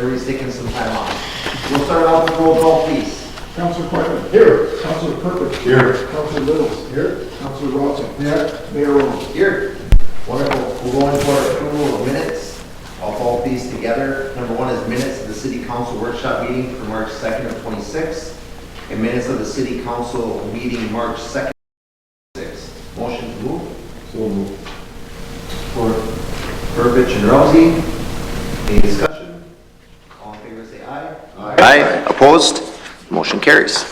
Everybody's taking some time off. We'll start out with roll call, please. Councilor Quaitman. Here. Councilor Purpich. Here. Councilor Littles. Here. Councilor Robinson. Here. Mayor Rose. Here. Wonderful. We'll go into our approval of minutes. I'll follow these together. Number one is minutes of the City Council workshop meeting for March 2nd of 26, and minutes of the City Council meeting March 2nd of 26. Motion to move. So moved. For Burbidge and Rousey. Any discussion? All in favor say aye. Aye. Opposed? Motion carries.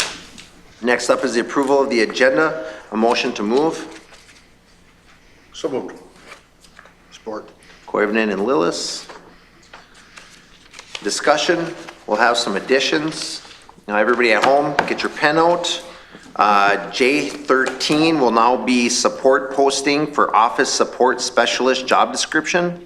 Next up is the approval of the agenda. A motion to move. So moved. Support. Koivunen and Lillis. Discussion. We'll have some additions. Now everybody at home, get your pen out. J13 will now be support posting for office support specialist job description.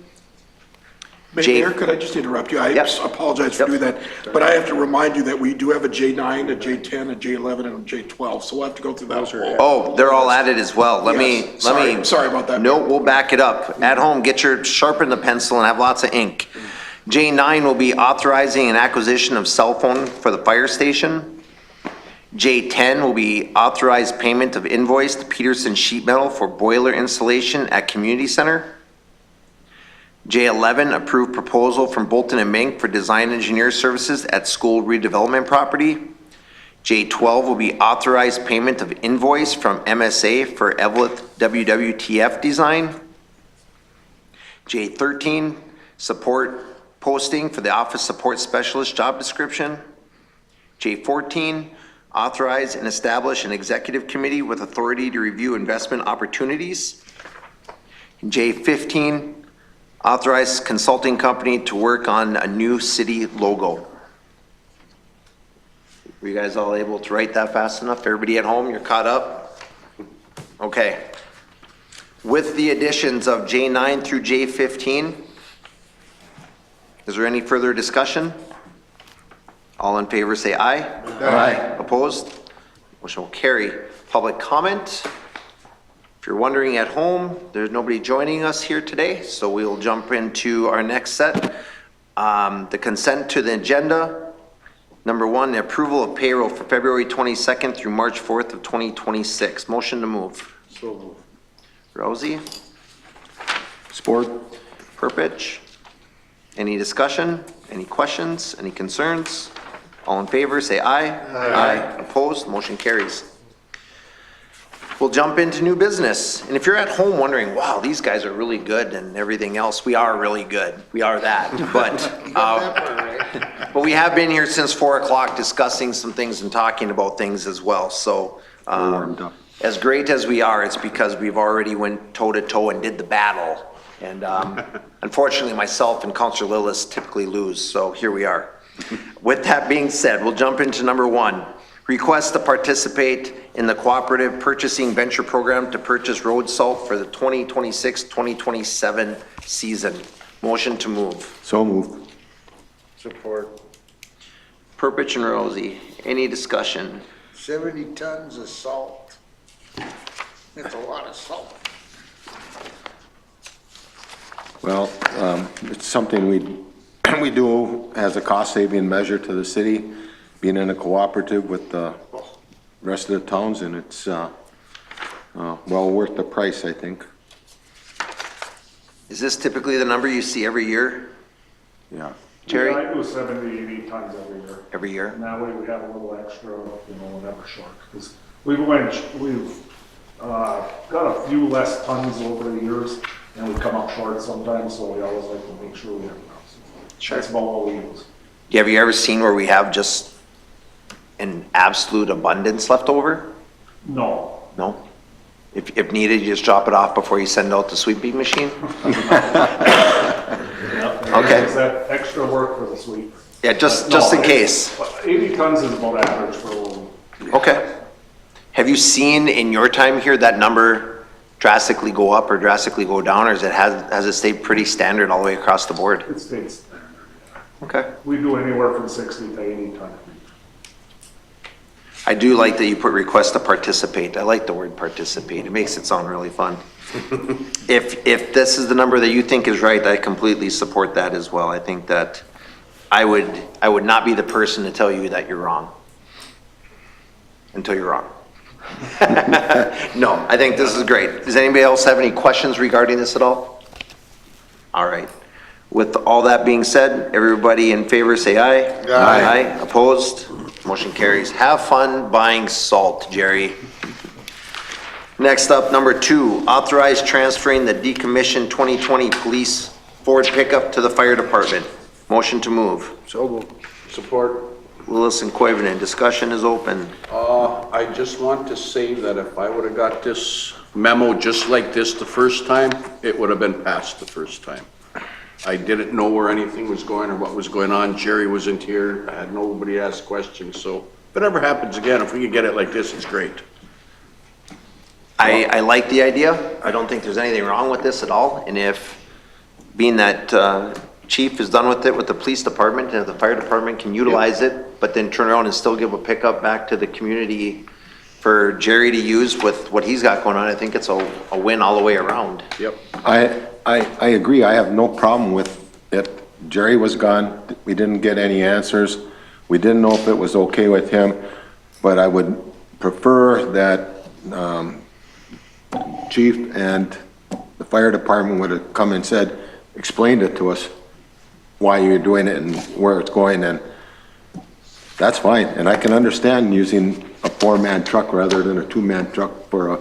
Mayor, could I just interrupt you? I Yes. apologize for Yep. doing that, but I have to remind you that we do have a J9, a J10, a J11, and a J12, so we'll have to go through that. Oh, they're all added as well. Let me. Sorry about that. No, we'll back it up. At home, sharpen the pencil and have lots of ink. J9 will be authorizing an acquisition of cell phone for the fire station. J10 will be authorized payment of invoice to Peterson Sheet Metal for boiler installation at community center. J11, approved proposal from Bolton and Mink for design engineer services at school redevelopment property. J12 will be authorized payment of invoice from MSA for Eveleth WWTF design. J13, support posting for the office support specialist job description. J14, authorize and establish an executive committee with authority to review investment opportunities. J15, authorize consulting company to work on a new city logo. Were you guys all able to write that fast enough? Everybody at home, you're caught up? Okay. With the additions of J9 through J15, is there any further discussion? All in favor say aye. Aye. Opposed? Motion will carry. Public comment. If you're wondering at home, there's nobody joining us here today, so we'll jump into our next set. The consent to the agenda. Number one, the approval of payroll for February 22nd through March 4th of 2026. Motion to move. So moved. Rousey, Support. Purpich. Any discussion? Any questions? Any concerns? All in favor, say aye. Aye. Opposed? Motion carries. We'll jump into new business. And if you're at home wondering, wow, these guys are really good and everything else, we are really good. We are that. But we have been here since 4 o'clock discussing some things and talking about things as well. So as great as we are, it's because we've already went toe to toe and did the battle. And unfortunately, myself and Councilor Lillis typically lose. So here we are. With that being said, we'll jump into number one. Request to participate in the Cooperative Purchasing Venture Program to purchase road salt for the 2026-2027 season. Motion to move. So moved. Support. Purpich and Rosie, any discussion? 70 tons of salt. That's a lot of salt. Well, it's something we do as a cost-saving measure to the city, being in a cooperative with the rest of the towns, and it's well worth the price, I think. Is this typically the number you see every year, Yeah. Terry? Yeah, I do 70, 80 tons every year. Every year? And that way we have a little extra, never short. Because we've got a few less tons over the years, and we come up short sometimes, so we always like to make sure we have enough. Sure. That's about what we use. Have you ever seen where we have just an absolute abundance left over? No. No? If needed, you just drop it off before you send out the sweeping machine? Okay. Is that extra work for the sweep? Yeah, just No, in case. 80 tons is about average for a little. Okay. Have you seen in your time here that number drastically go up or drastically go down, or has it stayed pretty standard all the way across the board? It stays. Okay. We do anywhere from 60 to 80 tons. I do like that you put request to participate. I like the word participate. It makes it sound really fun. If this is the number that you think is right, I completely support that as well. I think that I would not be the person to tell you that you're wrong. Until you're wrong. No, I think this is great. Does anybody else have any questions regarding this at all? All right. With all that being said, everybody in favor say aye. Aye. Opposed? Motion carries. Have fun buying salt, Jerry. Next up, number 2, authorize transferring the decommissioned 2020 police Ford pickup to the fire department. Motion to move. So moved. Support. Lewis and Koivunen, discussion is open. I just want to say that if I would have got this memo just like this the first time, it would have been passed the first time. I didn't know where anything was going or what was going on. Jerry wasn't here. I had nobody ask questions. So if it ever happens again, if we could get it like this, it's great. I like the idea. I don't think there's anything wrong with this at all. And if, being that chief is done with it with the police department, and if the fire department can utilize it, but then turn around and still give a pickup back to the community for Jerry to use with what he's got going on, I think it's a win all the way around. Yep. I agree. I have no problem with it. Jerry was gone. We didn't get any answers. We didn't know if it was okay with him, but I would prefer that chief and the fire department would have come and said, explained it to us, why you're doing it and where it's going, and that's fine. And I can understand using a 4-man truck rather than a 2-man truck for a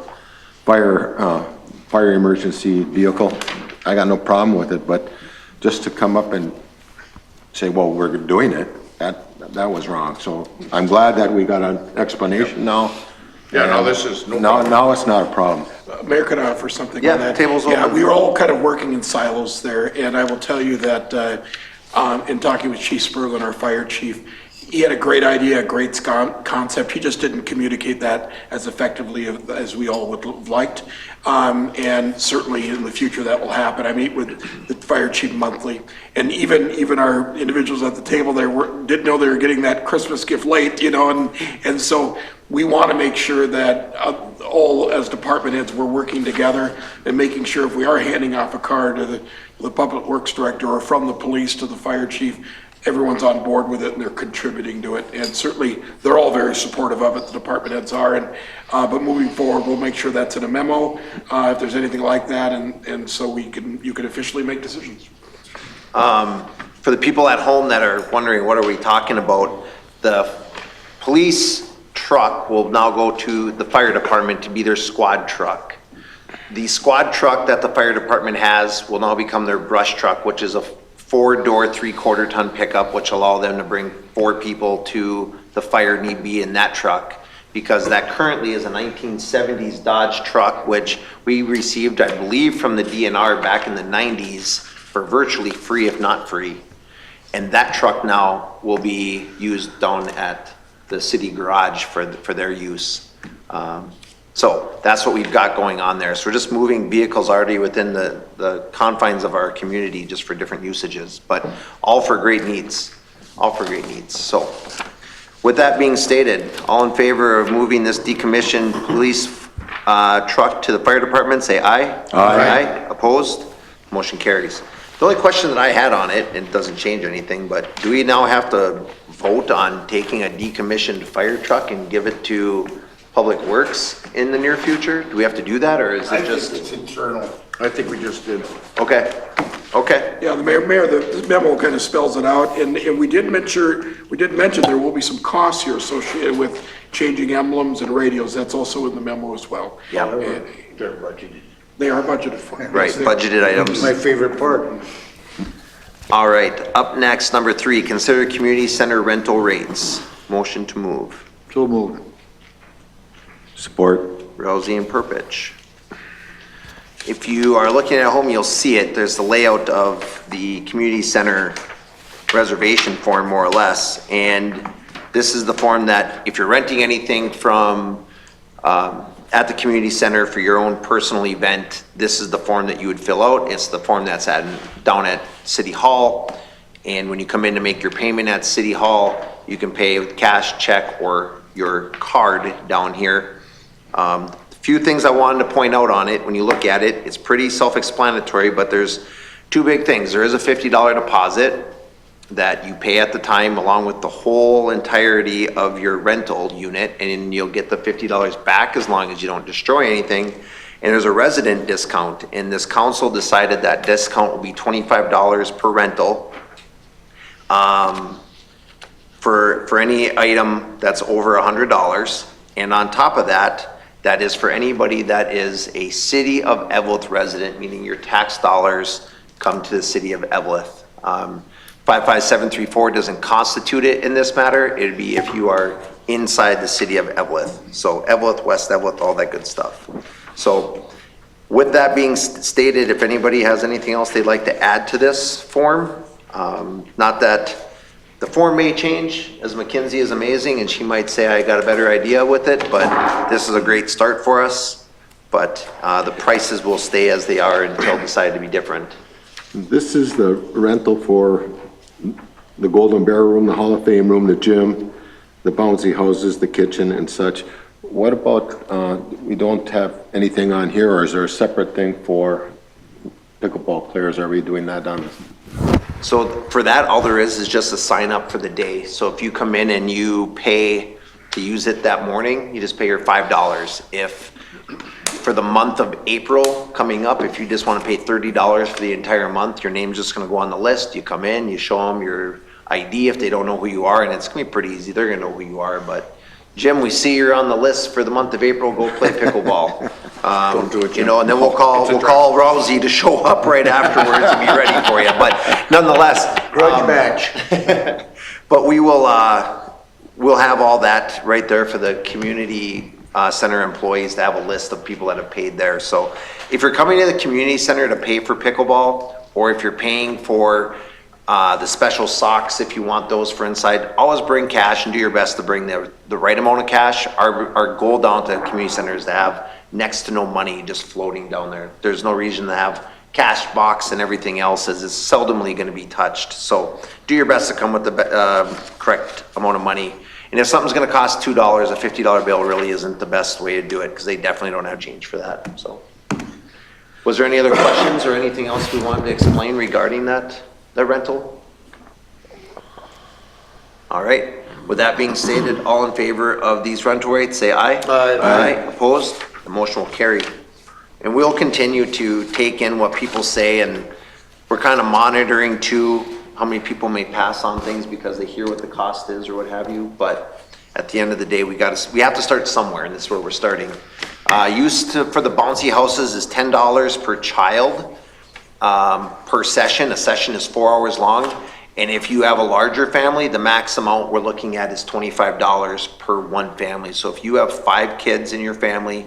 fire emergency vehicle. I got no problem with it, but just to come up and say, well, we're doing it, that was wrong. So I'm glad that we got an explanation now. Yeah, no, this is no Now, problem. now it's not a problem. Mayor, can I offer something Yeah, on that? table's Yeah, open. we were all kind of working in silos there, and I will tell you that in talking with Chief Sperlin, our fire chief, he had a great idea, a great concept. He just didn't communicate that as effectively as we all would have liked. And certainly in the future that will happen. I meet with the fire chief monthly, and even our individuals at the table there didn't know they were getting that Christmas gift late, and so we want to make sure that all as department heads, we're working together and making sure if we are handing off a car to the public works director or from the police to the fire chief, everyone's on board with it and they're contributing to it. And certainly they're all very supportive of it, the department heads are. But moving forward, we'll make sure that's in a memo if there's anything like that, and so you can officially make decisions. For the people at home that are wondering, what are we talking about? The police truck will now go to the fire department to be their squad truck. The squad truck that the fire department has will now become their brush truck, which is a 4-door, 3/4 ton pickup, which allow them to bring 4 people to the fire need be in that truck. Because that currently is a 1970s Dodge truck, which we received, I believe, from the DNR back in the 90s for virtually free, if not free. And that truck now will be used down at the city garage for their use. So that's what we've got going on there. So we're just moving vehicles already within the confines of our community just for different usages, but all for great needs, So with that being stated, all in favor of moving this decommissioned police truck to the fire department, say aye. Aye. Opposed? Motion carries. The only question that I had on it, and it doesn't change anything, but do we now have to vote on taking a decommissioned fire truck and give it to Public Works in the near future? Do we have to do that, or is it just? It's internal. I think we just did. Okay. Yeah, the mayor, the memo kind of spells it out, and we did mention there will be some costs here associated with changing emblems and radios. That's also in the memo as well. Yeah. And They're budgeted. they are budgeted for. Right, budgeted items. My favorite part. All right, up next, number 3, consider community center rental rates. Motion to move. So moved. Support. Rousey and Purpich. If you are looking at home, you'll see it. There's the layout of the community center reservation form, more or less. And this is the form that if you're renting anything from at the community center for your own personal event, this is the form that you would fill out. It's the form that's down at City Hall. And when you come in to make your payment at City Hall, you can pay with cash, check, or your card down here. Few things I wanted to point out on it. When you look at it, it's pretty self-explanatory, but there's 2 big things. There is a $50 deposit. that you pay at the time along with the whole entirety of your rental unit, and you'll get the $50 back as long as you don't destroy anything. And there's a resident discount, and this council decided that discount will be $25 per rental for any item that's over $100. And on top of that, that is for anybody that is a City of Eveleth resident, meaning your tax dollars come to the City of Eveleth. 55734 doesn't constitute it in this matter. It'd be if you are inside the City of Eveleth. So Eveleth, West Eveleth, all that good stuff. So with that being stated, if anybody has anything else they'd like to add to this form, not that the form may change, as Mackenzie is amazing, and she might say, I got a better idea with it, but this is a great start for us. But the prices will stay as they are until decided to be different. This is the rental for the Golden Bear Room, the Hall of Fame room, the gym, the bouncy houses, the kitchen and such. What about, we don't have anything on here, or is there a separate thing for pickleball players? Are we doing that on? So for that, all there is just a sign up for the day. So if you come in and you pay to use it that morning, you just pay your $5. If for the month of April coming up, if you just want to pay $30 for the entire month, your name's just going to go on the list. You come in, you show them your ID if they don't know who you are, and it's going to be pretty easy. They're going to know who you are. But Jim, we see you're on the list for the month of April. Go play pickleball. Don't do it, Jim. You know, and then we'll call Rousey to show up right afterwards and be ready for you. But nonetheless, Grudge match. but we will, we'll have all that right there for the community center employees to have a list of people that have paid there. So if you're coming to the community center to pay for pickleball, or if you're paying for the special socks, if you want those for inside, always bring cash and do your best to bring the right amount of cash. Our goal down to the community center is to have next to no money just floating down there. There's no reason to have cash box and everything else, as it's seldomly going to be touched. So do your best to come with the correct amount of money. And if something's going to cost $2, a $50 bill really isn't the best way to do it, because they definitely don't have change for that. So was there any other questions or anything else we wanted to explain regarding that rental? All right. With that being stated, all in favor of these rental rates, say aye. Aye. Aye. Opposed? The motion will carry. And we'll continue to take in what people say, and we're kind of monitoring too how many people may pass on things because they hear what the cost is or what have you. But at the end of the day, we have to start somewhere, and this is where we're starting. For the bouncy houses is $10 per child per session. A session is 4 hours long. And if you have a larger family, the max amount we're looking at is $25 per one family. So if you have 5 kids in your family,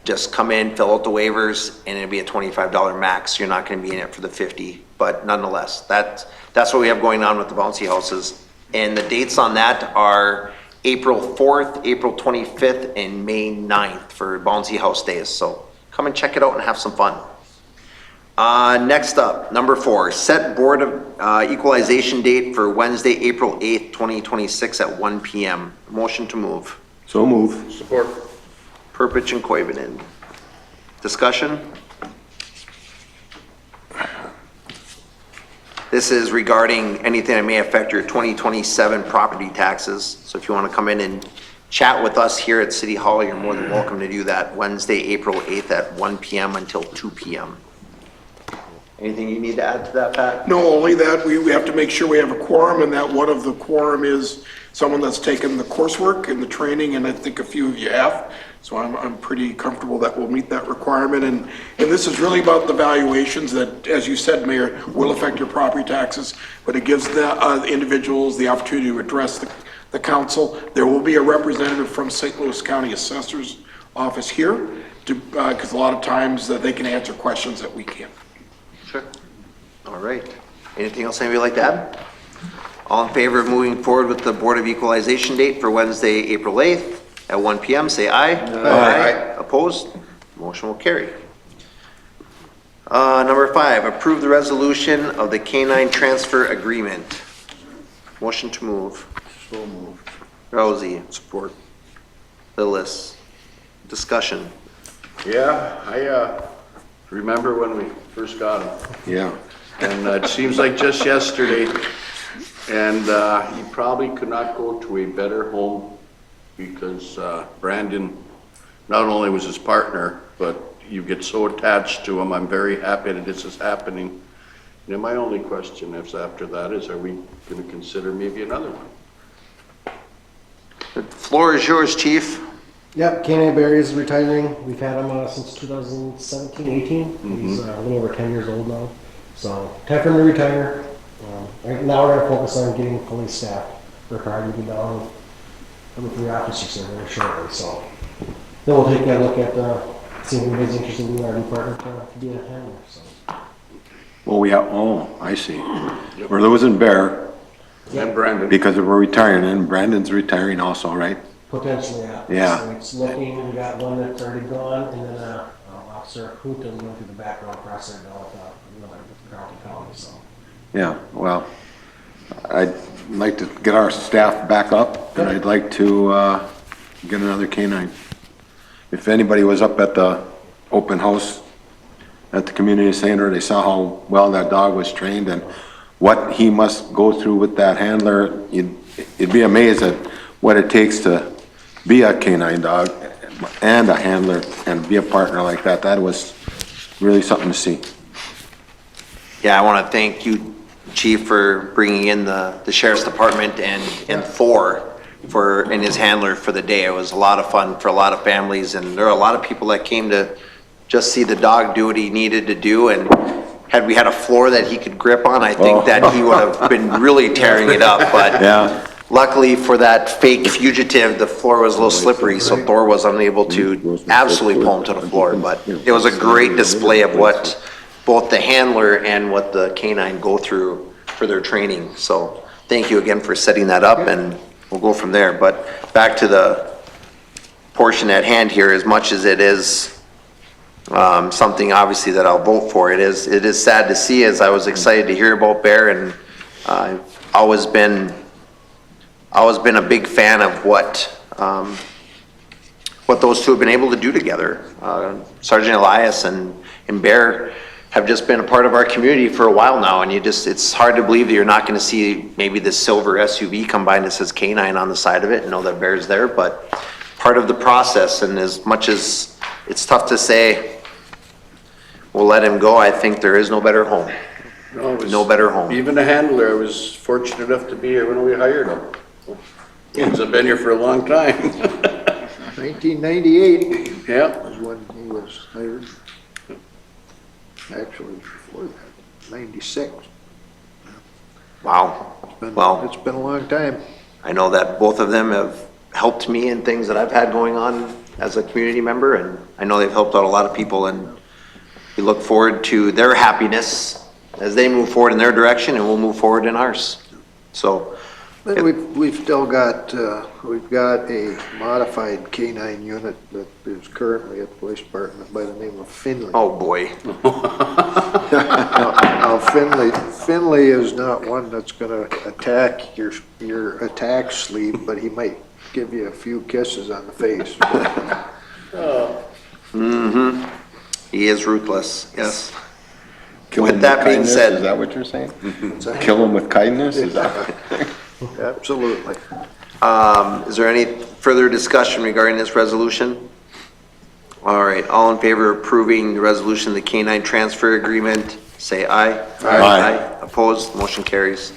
just come in, fill out the waivers, and it'll be a $25 max. You're not going to be in it for the 50. But nonetheless, that's what we have going on with the bouncy houses. And the dates on that are April 4th, April 25th, and May 9th for bouncy house days. So come and check it out and have some fun. Next up, number 4, set board of equalization date for Wednesday, April 8th, 2026 at 1 p.m. Motion to move. So move. Support. Purpich and Koivunen. Discussion? This is regarding anything that may affect your 2027 property taxes. So if you want to come in and chat with us here at City Hall, you're more than welcome to do that Wednesday, April 8th at 1 p.m. until 2 p.m. Anything you need to add to that, Pat? No, only that we have to make sure we have a quorum, and that one of the quorum is someone that's taken the coursework and the training, and I think a few of you have. So I'm pretty comfortable that we'll meet that requirement. And this is really about the valuations that, as you said, Mayor, will affect your property taxes, but it gives the individuals the opportunity to address the council. There will be a representative from St. Louis County Assessor's Office here, because a lot of times they can answer questions that we can't. Sure. All right. Anything else anybody would like to add? All in favor of moving forward with the Board of Equalization date for Wednesday, April 8th at 1 p.m., say aye. Aye. Opposed? Motion will carry. Number 5, approve the resolution of the K-9 transfer agreement. Motion to move. So moved. Rousey. Support. Lillis. Discussion. Yeah, I remember when we first got them. Yeah. And it seems like just yesterday, And he probably could not go to a better home because Brandon not only was his partner, but you get so attached to him. I'm very happy that this is happening. And my only question is after that is, are we going to consider maybe another one? The floor is yours, chief. Yep, K-9 Barry is retiring. We've had him since 2017, 18. He's a little over 10 years old now. So, time for him to retire. Right now we're going to focus on getting fully staffed. We're hard to get down with 3 officers here very shortly. So, then we'll take a look at seeing if anybody's interested in our department to be a handler. So. Well, I see. We're losing Bear And Brandon. because we're retiring, and Brandon's retiring also, right? Potentially, yeah. Yeah. So it's looking, we got one that's already gone, and then Officer Hoot is going through the background process now with another Carlton County, so. Yeah, well, I'd like to get our staff back up, and I'd like to get another K-9. If anybody was up at the open house at the community center, they saw how well that dog was trained and what he must go through with that handler. You'd be amazed at what it takes to be a K-9 dog and a handler and be a partner like that. That was really something to see. Yeah, I want to thank you, chief, for bringing in the sheriff's department and Thor and his handler for the day. It was a lot of fun for a lot of families, and there are a lot of people that came to just see the dog do what he needed to do. And had we had a floor that he could grip on, I think that he would have been really tearing it up. But Yeah. luckily for that fake fugitive, the floor was a little slippery, so Thor was unable to absolutely pull him to the floor. But it was a great display of what both the handler and what the K-9 go through for their training. So thank you again for setting that up, and we'll go from there. But back to the portion at hand here, as much as it is something obviously that I'll vote for, it is sad to see, as I was excited to hear about Bear, and I've always been a big fan of what those two have been able to do together. Sergeant Elias and Bear have just been a part of our community for a while now, and it's hard to believe that you're not going to see maybe this silver SUV come by that says K-9 on the side of it and know that Bear's there, but part of the process. And as much as it's tough to say we'll let him go, I think there is no better home. No, it was- No better home. Even the handler, I was fortunate enough to be here when we hired him. He's been here for a long time. 1998 Yeah. was when he was hired. Actually, before that, 96. Wow. Well, It's been a long time. I know that both of them have helped me in things that I've had going on as a community member, and I know they've helped out a lot of people, and we look forward to their happiness as they move forward in their direction, and we'll move forward in ours. So, But we've still got, we've got a modified K-9 unit that is currently at the police department by the name of Finley. oh boy. Now Finley is not one that's gonna attack your attack sleeve, but he might give you a few kisses on the face. Mm-hmm. He is ruthless, yes. Kill With him that being kindness, said- is that what you're saying? Kill him with kindness? Is that? Absolutely. Is there any further discussion regarding this resolution? All right, all in favor of approving the resolution, the K-9 transfer agreement, say aye. Aye. Opposed, motion carries.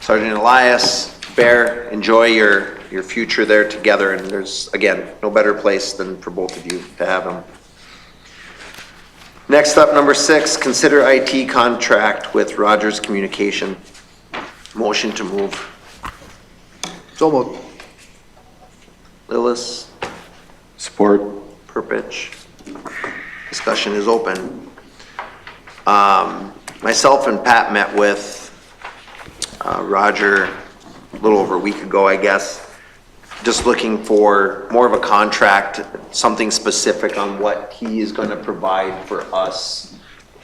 Sergeant Elias, Bear, enjoy your future there together, and there's, again, no better place than for both of you to have them. Next up, number 6, consider IT contract with Rogers Communication. Motion to move. So moved. Lillis, Support. Purpich. Discussion is open. Myself and Pat met with Roger a little over a week ago, I guess, just looking for more of a contract, something specific on what he is going to provide for us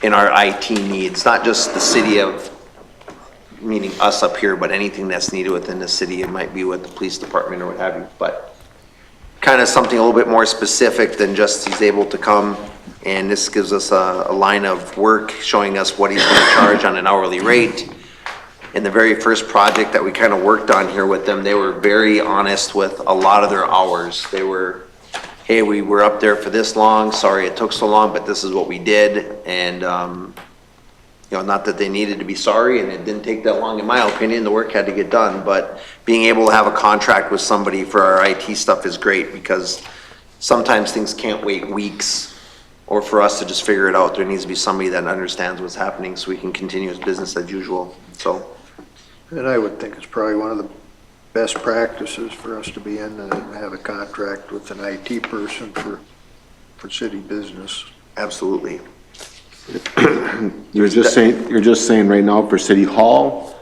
in our IT needs, not just the city of, meaning us up here, but anything that's needed within the city. It might be with the police department or what have you, but kind of something a little bit more specific than just he's able to come, and this gives us a line of work showing us what he's going to charge on an hourly rate. in the very first project that we kind of worked on here with them, they were very honest with a lot of their hours. They were, hey, we were up there for this long, sorry it took so long, but this is what we did. And, you know, not that they needed to be sorry, and it didn't take that long, in my opinion, the work had to get done, but being able to have a contract with somebody for our IT stuff is great, because sometimes things can't wait weeks, or for us to just figure it out. There needs to be somebody that understands what's happening so we can continue as business as usual, so. And I would think it's probably one of the best practices for us to be in and have a contract with an IT person for city business. Absolutely. You're just saying right now for City Hall,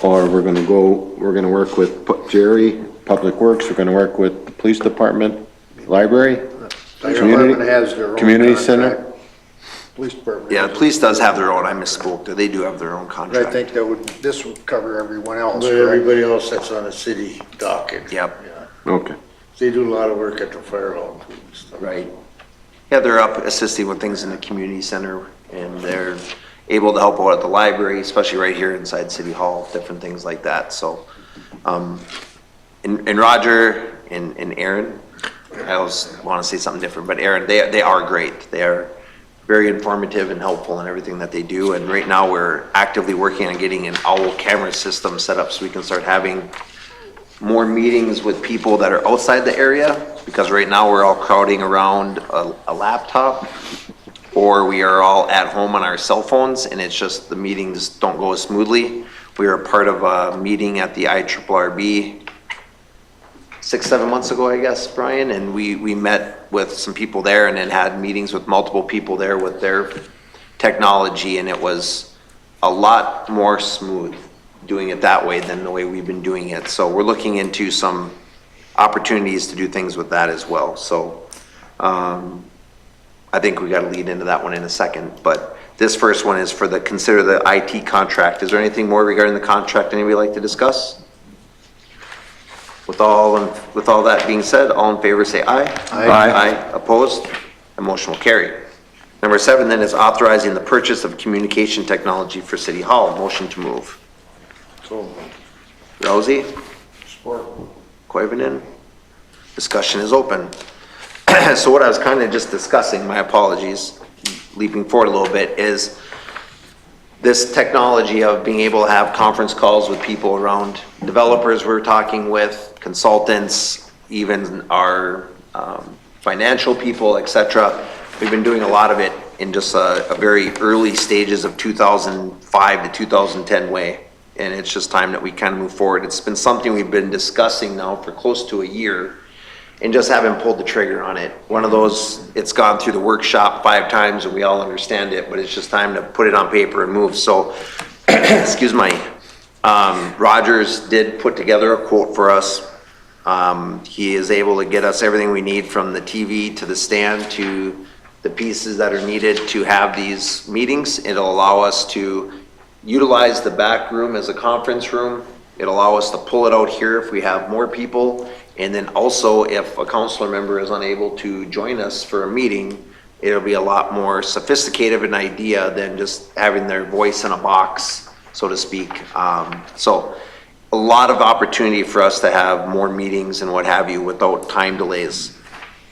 or we're gonna work with Jerry, Public Works, we're gonna work with the Police Department, Library? Fire Community- department has their own Community contract. Center? Police department. Yeah, has the their police does own have their own, I contract. misspoke, they do have their own But I contract. think this would cover everyone else, But correct? everybody else that's on the city docket. Yep. Yeah. Okay. They do a lot of work at the fire hall too and stuff. Right. Yeah, they're up assisting with things in the community center, and they're able to help out at the library, especially right here inside City Hall, different things like that, so. And Roger and Aaron, I always want to say something different, but Aaron, they are great. They are very informative and helpful in everything that they do, and right now we're actively working on getting an OWL camera system set up so we can start having more meetings with people that are outside the area, because right now we're all crowding around a laptop, or we are all at home on our cell phones, and it's just the meetings don't go as smoothly. We were part of a meeting at the IRRB 6-7 months ago, I guess, Brian, and we met with some people there and then had meetings with multiple people there with their technology, and it was a lot more smooth doing it that way than the way we've been doing it. So we're looking into some opportunities to do things with that as well. So I think we got to lead into that one in a second, but this first one is for consider the IT contract. Is there anything more regarding the contract anybody would like to discuss? With all that being said, all in favor say aye. Aye. Aye, opposed? The motion will carry. Number 7 then is authorizing the purchase of communication technology for City Hall. Motion to move. So, Rousey? Support. Koivunen? Discussion is open. So what I was kind of just discussing, my apologies, leaping forward a little bit, is this technology of being able to have conference calls with people around, developers we're talking with, consultants, even our financial people, etc. We've been doing a lot of it in just a very early stages of 2005 to 2010 way. And it's just time that we kind of move forward. It's been something we've been discussing now for close to a year and just haven't pulled the trigger on it. One of those, it's gone through the workshop 5 times and we all understand it, but it's just time to put it on paper and move. So, excuse me, Rogers did put together a quote for us. He is able to get us everything we need, from the TV to the stand to the pieces that are needed to have these meetings. It'll allow us to utilize the back room as a conference room. It'll allow us to pull it out here if we have more people. And then also, if a councilor member is unable to join us for a meeting, it'll be a lot more sophisticated an idea than just having their voice in a box, so to speak. So a lot of opportunity for us to have more meetings and what have you without time delays.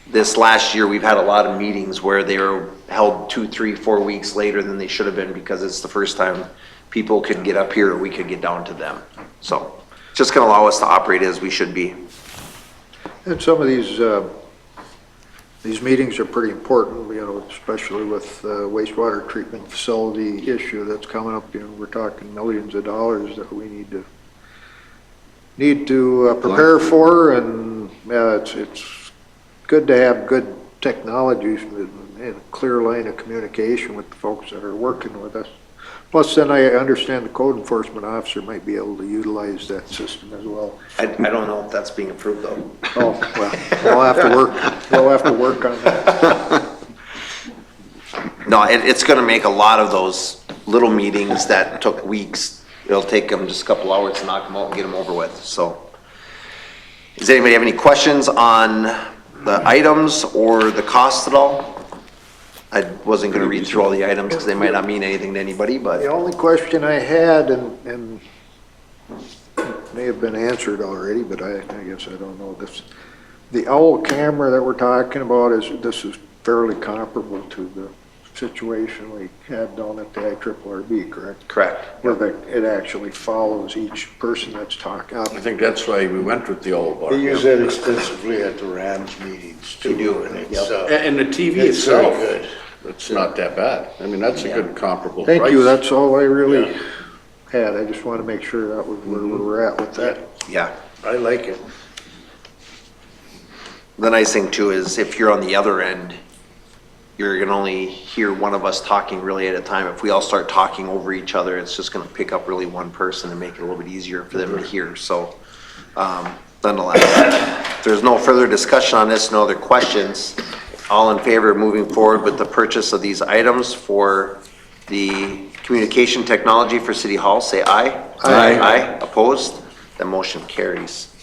This last year, we've had a lot of meetings where they were held 2, 3, 4 weeks later than they should have been, because it's the first time people could get up here or we could get down to them. So it's just gonna allow us to operate as we should be. And some of these meetings are pretty important, you know, especially with the wastewater treatment facility issue that's coming up. You know, we're talking millions of dollars that we need to prepare for, and it's good to have good technologies and a clear line of communication with the folks that are working with us. Plus, then I understand the code enforcement officer might be able to utilize that system as well. I don't know if that's being approved though. Oh, well, we'll have to work on that. No, it's gonna make a lot of those little meetings that took weeks, it'll take them just a couple hours to knock them out and get them over with, so. Does anybody have any questions on the items or the cost at all? I wasn't gonna read through all the items because they might not mean anything to anybody, but. The only question I had, and may have been answered already, but I guess I don't know this. The owl camera that we're talking about this is fairly comparable to the situation we had down at the IRRB, correct? Correct. Where it actually follows each person that's talking. I think that's why we went with the old bar. They use that extensively at the Rams meetings too. They do, And it's, yep. And the TV it's very itself, good. it's not that bad. I mean, that's a good comparable price. Thank you, that's all I really had. I just want to make sure that was where we were at with that. Yeah. I like it. The nice thing too is if you're on the other end, you're gonna only hear one of us talking really at a time. If we all start talking over each other, it's just gonna pick up really one person and make it a little bit easier for them to hear, so. Nonetheless, if there's no further discussion on this, no other questions, all in favor of moving forward with the purchase of these items for the communication technology for City Hall, say aye. Aye. Aye, opposed? The motion carries.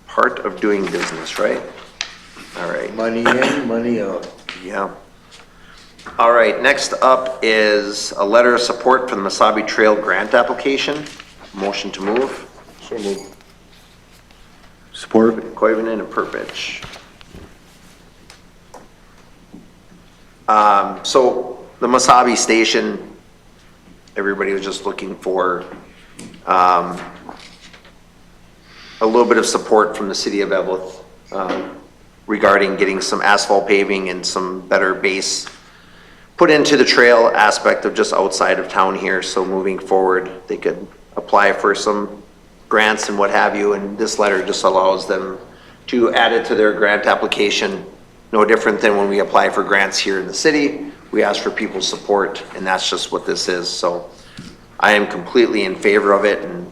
Part of doing business, right? All right, Money in, money out. yeah. All right, next up is a letter of support for the Mesabi Trail grant application. Motion to move. So move. Support? Koivunen and Purpich. So the Mesabi station, everybody was just looking for, a little bit of support from the city of Eveleth, regarding getting some asphalt paving and some better base put into the trail aspect of just outside of town here. So moving forward, they could apply for some grants and what have you. And this letter just allows them to add it to their grant application. No different than when we apply for grants here in the city. We ask for people's support, and that's just what this is. So I am completely in favor of it, and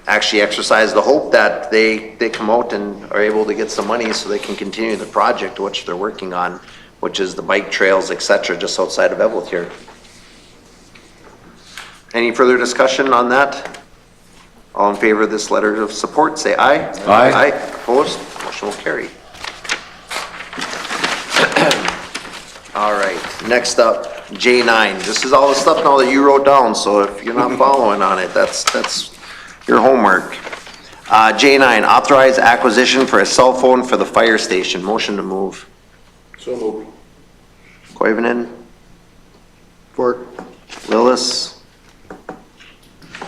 actually exercise the hope that they come out and are able to get some money so they can continue the project which they're working on, which is the bike trails, et cetera, just outside of Eveleth here. Any further discussion on that? All in favor of this letter of support, say aye. Aye. Aye, opposed, motion will carry. All right, next up, J9. This is all the stuff now that you wrote down, so if you're not following on it, that's your homework. J9, authorize acquisition for a cell phone for the fire station. Motion to move. So move. Koivunen, For, Lillis.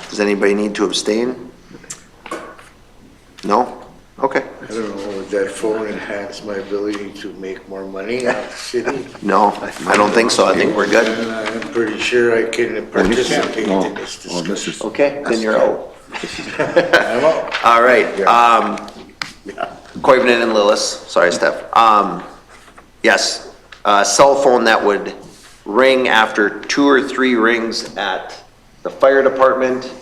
Does anybody need to abstain? No? Okay. I don't know, would that phone enhance my ability to make more money out of the city? No, I don't think so. I think we're good. And I'm pretty sure I can participate in this Oh, this discussion. is, Okay, then you're out. I'm out. All right, Koivunen and Lillis, sorry, Steph. Yes, a cell phone that would ring after 2 or 3 rings at the fire department,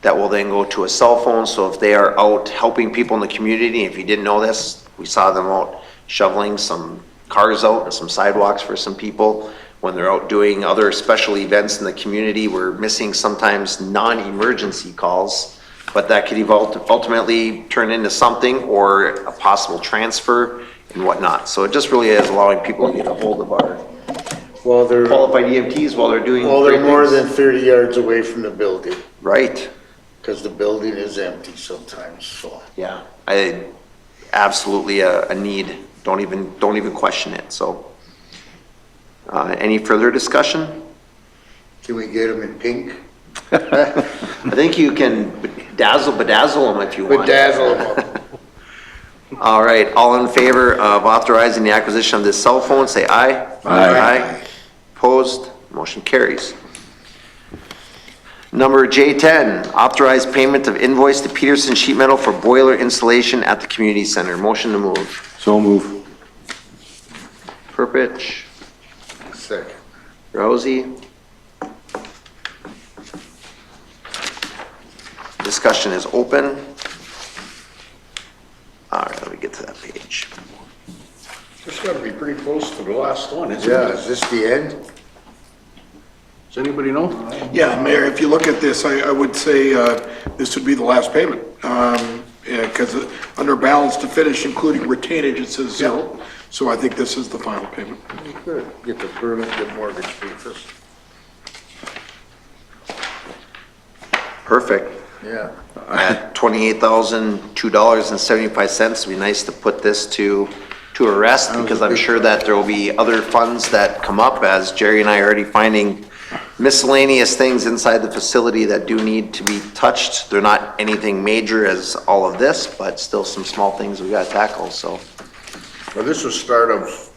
that will then go to a cell phone, so if they are out helping people in the community, if you didn't know this, we saw them out shoveling some cars out and some sidewalks for some people. When they're out doing other special events in the community, we're missing sometimes non-emergency calls, but that could ultimately turn into something or a possible transfer and whatnot. So it just really is allowing people to get a hold of our Well, they're qualified EMTs while they're doing great more things. than 30 yards away from the building, Right, because the building is empty sometimes, so. yeah, absolutely a need, don't even question it, so. Any further discussion? Can we get them in pink? I think you can bedazzle them if you want. Bedazzle them. All right, all in favor of authorizing the acquisition of this cell phone, say aye. Aye. Opposed, motion carries. Number J10, authorize payment of invoice to Peterson Sheet Metal for boiler installation at the community center. Motion to move. so move. Purpich, Second. Rousey. Discussion is open. All right, let me get to that page. It's gotta be pretty close to the last one, isn't Yeah, it? is this the end? Does anybody know? Yeah, Mayor, if you look at this, I would say this would be the last payment. Because under balance to finish, including retainage, it says 0. So I think this is the final payment. Good. Get the permit, get mortgage papers. Perfect. Yeah. At $28,002.75, it'd be nice to put this to a rest, because I'm sure that there will be other funds that come up, as Jerry and I are already finding miscellaneous things inside the facility that do need to be touched. They're not anything major as all of this, but still some small things we gotta tackle, so. Well, this was start of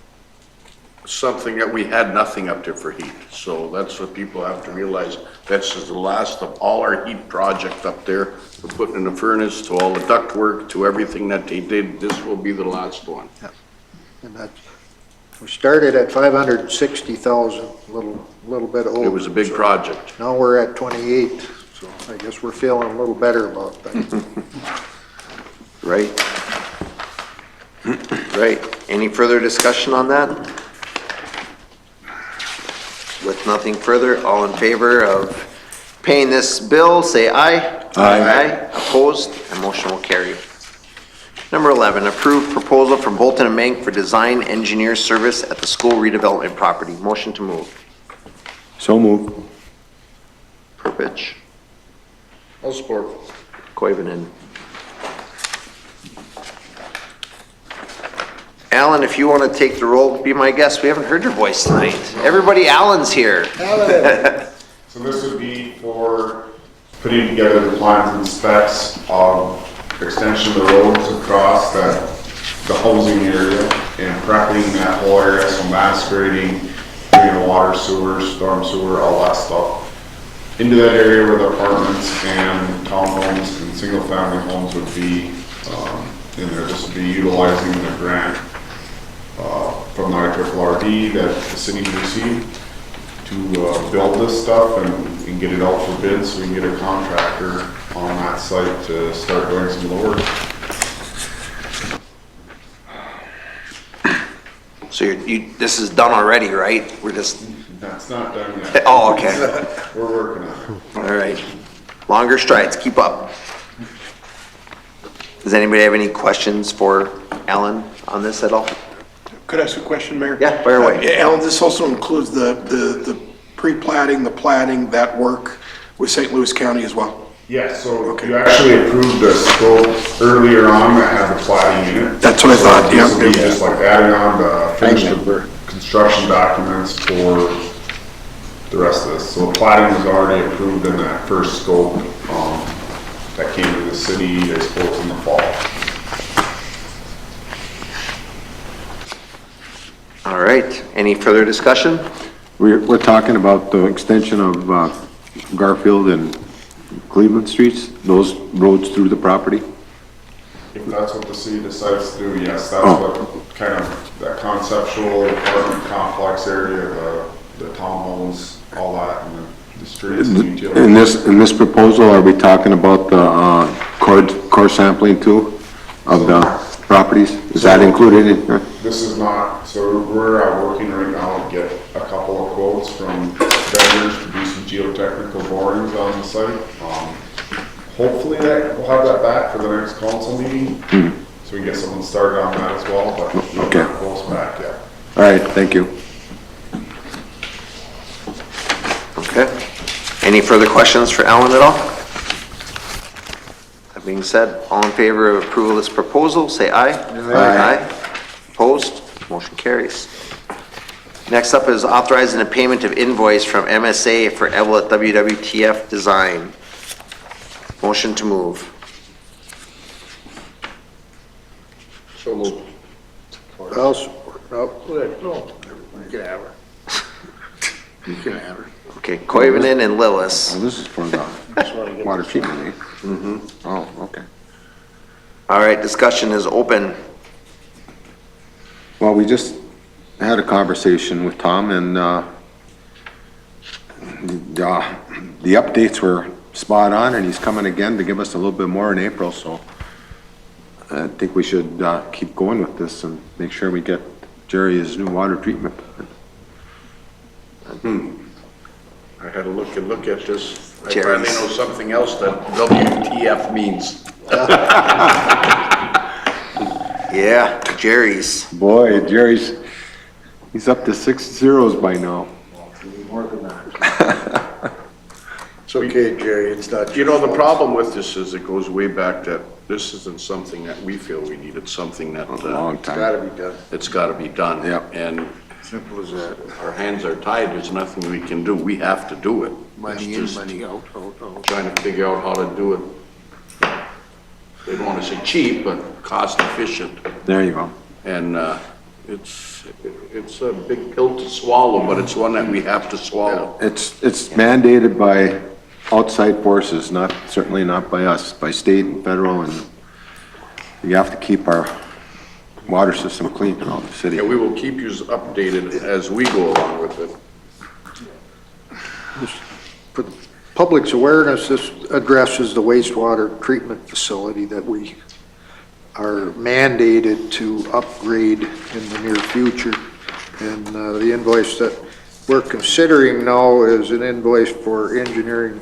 something that we had nothing up there for heat. So that's what people have to realize. This is the last of all our heat project up there. We're putting in the furnace, to all the duct work, to everything that they did. This will be the last one. And that, we started at 560,000, little bit over. It was a big so project. Now we're at 28, so I guess we're feeling a little better about that. Right. Right. Any further discussion on that? With nothing further, all in favor of paying this bill, say aye. Aye. Opposed, and motion will carry. Number 11, approve proposal from Bolton and Mank for design engineer service at the school redevelopment property. Motion to move. So moved. Purpich, I'll support. Koivunen. Alan, if you want to take the roll, be my guest. We haven't heard your voice tonight. Everybody, Alan's here. So this would be for putting together the plans and specs of extension of the roads across the housing area and prepping that whole area, so mass grading, doing the water, sewer, storm sewer, all that stuff into that area where the apartments and townhomes and single family homes would be in there. This would be utilizing the grant from the IRRD that the city received to build this stuff and get it out for bid, so we can get a contractor on that site to start doing some of the work. So this is done already, right? We're just, That's not done yet. oh, okay. We're working on it. All right. Longer strides, keep up. Does anybody have any questions for Alan on this at all? Could I ask a question, Mayor? Yeah, fire away. Alan, this also includes the pre-plating, the plating, that work with St. Louis County as well? Yeah, so you actually approved a scope earlier on that had the plating in it. That's what I thought, yeah. So this would be just like adding on the finished construction documents for the rest of this. So the plating was already approved in that first scope that came to the city, I suppose, in the fall. All right. Any further discussion? We're talking about the extension of Garfield and Cleveland Streets, those roads through the property? If that's what the city decides to do, yes, that's what kind of that conceptual apartment complex area, the townhomes, all that, and the streets and utilities. In this proposal, are we talking about the core sampling too of the properties? Is that included in here? This is not, so we're working right now to get a couple of quotes from vendors to do some geotechnical borings on the site. Hopefully we'll have that back for the next council meeting, so we can get someone started on that as well, but no quotes back yet. All right, thank you. Okay. Any further questions for Alan at all? That being said, all in favor of approval of this proposal, say aye. Aye. Opposed? Motion carries. Next up is authorizing a payment of invoice from MSA for Eveleth WWTF Design. Motion to move. So moved. I'll support. No, you can have her. You can have her. Okay, Koivunen and Lillis. Oh, this is for the water treatment, eh? Mm-hmm. Oh, okay. All right, discussion is open. Well, we just had a conversation with Tom, and the updates were spot on, and he's coming again to give us a little bit more in April, so I think we should keep going with this and make sure we get Jerry his new water treatment. I had to look at this. I Jerry's. finally know something else that WTF means. Yeah, Jerry's. Boy, Jerry's, he's up to 6 zeros by now. More than that. It's okay, Jerry, it's not. You your know, the fault. problem with this is it goes way back that this isn't something that we feel we need. It's something that, Long It's time. gotta be done, it's gotta be done. Yep. And simple as that. our hands are tied. There's nothing we can do. We have to do it. Money It's in, just money out, out. trying to figure out how to do it. They don't wanna say cheap, but cost efficient. There you go. And, it's a big pill to swallow, but it's one that we have to swallow. It's mandated by outside forces, not, certainly not by us, by state and federal, and we have to keep our water system clean in all the city. Yeah, we will keep you updated as we go along with it. For the public's awareness, this addresses the wastewater treatment facility that we are mandated to upgrade in the near future. And the invoice that we're considering now is an invoice for engineering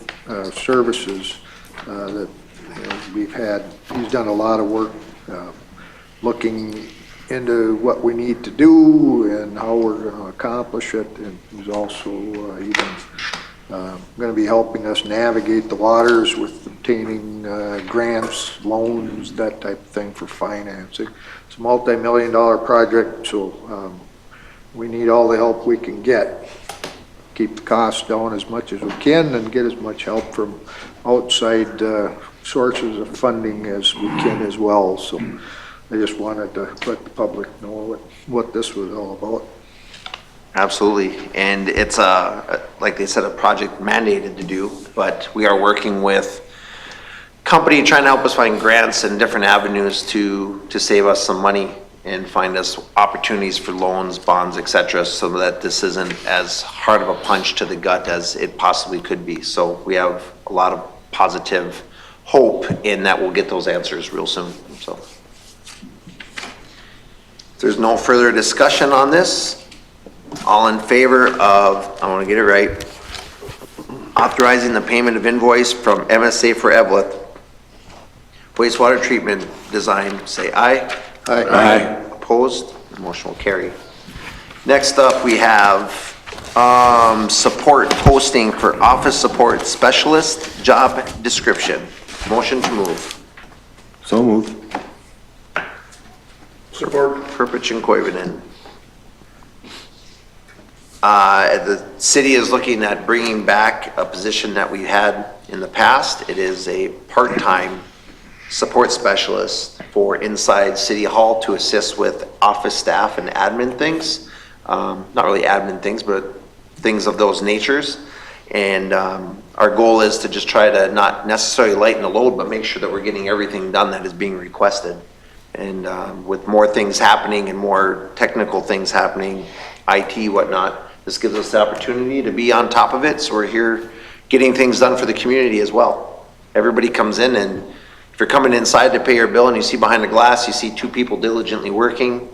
services that we've had. He's done a lot of work looking into what we need to do and how we're going to accomplish it. And he's also even going to be helping us navigate the waters with obtaining grants, loans, that type of thing for financing. It's a multi-million-dollar project, so we need all the help we can get. Keep the costs down as much as we can and get as much help from outside sources of funding as we can as well. So I just wanted to let the public know what this was all about. Absolutely, and it's like they said, a project mandated to do, but we are working with company trying to help us find grants and different avenues to save us some money and find us opportunities for loans, bonds, et cetera, so that this isn't as hard of a punch to the gut as it possibly could be. So we have a lot of positive hope in that we'll get those answers real soon, so. If there's no further discussion on this, all in favor of, I want to get it right, authorizing the payment of invoice from MSA for Eveleth wastewater treatment design, say aye. Aye. Opposed? Motion will carry. Next up, we have support posting for office support specialist job description. Motion to move. So moved. Support. Purpich and Koivunen. The city is looking at bringing back a position that we had in the past. It is a part-time support specialist for inside City Hall to assist with office staff and admin things. Not really admin things, but things of those natures. And our goal is to just try to not necessarily lighten the load, but make sure that we're getting everything done that is being requested. And with more things happening and more technical things happening, IT, whatnot, this gives us the opportunity to be on top of it. So we're here getting things done for the community as well. Everybody comes in, and if you're coming inside to pay your bill and you see behind the glass, you see two people diligently working,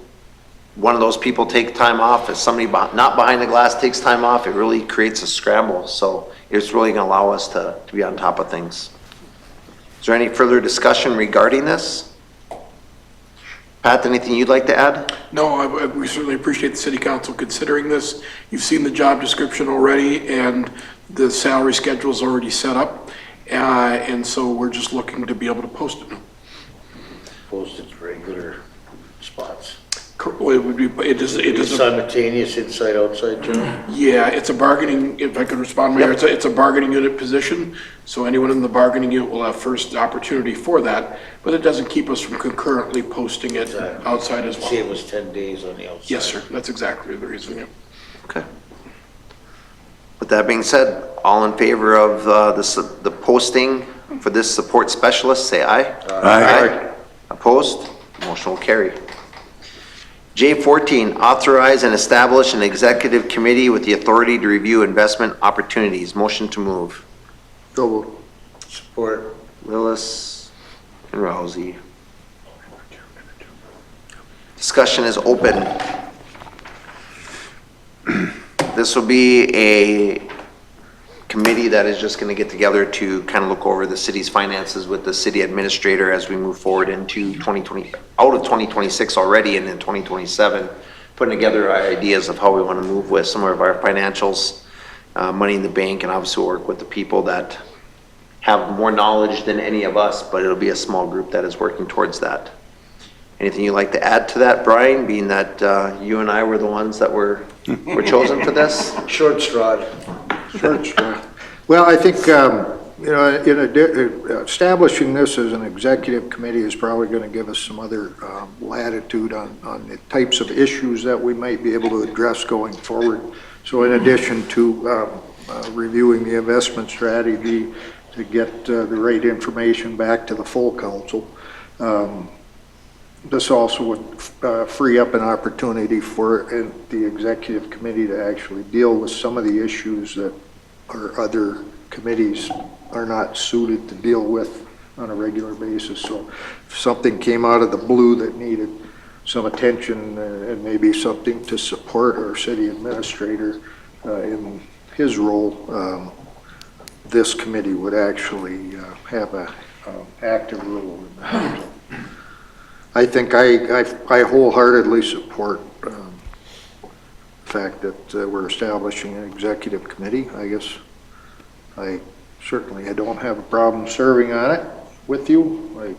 one of those people take time off. If somebody not behind the glass takes time off, it really creates a scramble. So it's really going to allow us to be on top of things. Is there any further discussion regarding this? Pat, anything you'd like to add? No, we certainly appreciate the city council considering this. You've seen the job description already, and the salary schedule is already set up. And so we're just looking to be able to post it. Posted regular spots. It would be, it is a, Simultaneous inside, outside, Joe? yeah, it's a bargaining, if I could respond, Mayor, it's a bargaining unit position. So anyone in the bargaining unit will have first opportunity for that, but it doesn't keep us from concurrently posting it outside as well. Say it was 10 days on the outside. Yes, sir, that's exactly the reason, yeah. Okay. With that being said, all in favor of the posting for this support specialist, say aye. Aye. Opposed? Motion will carry. J14, authorize and establish an executive committee with the authority to review investment opportunities. Motion to move. So Support. Willis and Rousey. Discussion is open. This will be a committee that is just going to get together to kind of look over the city's finances with the city administrator as we move forward into 2020, out of 2026 already, and in 2027, putting together our ideas of how we want to move with some of our financials Money in the Bank, and obviously we'll work with the people that have more knowledge than any of us, but it'll be a small group that is working towards that. Anything you'd like to add to that, Brian, being that you and I were the ones that were chosen for this? Short straw. Short straw. Well, I think, establishing this as an executive committee is probably going to give us some other latitude on the types of issues that we might be able to address going forward. So in addition to reviewing the investment strategy to get the right information back to the full council, this also would free up an opportunity for the executive committee to actually deal with some of the issues that our other committees are not suited to deal with on a regular basis. So if something came out of the blue that needed some attention and maybe something to support our city administrator in his role, this committee would actually have an active role in that. I think I wholeheartedly support the fact that we're establishing an executive committee. I guess I don't have a problem serving on it with you. I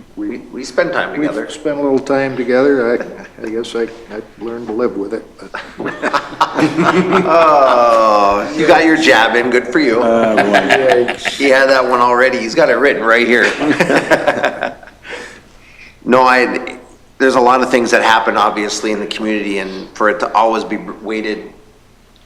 think We spend time together. we've spent a little time together. I guess I learned to live with it. But. Oh, you got your jab in, good for you. He had that one already, he's got it written right here. No, there's a lot of things that happen obviously in the community, and for it to always be waited,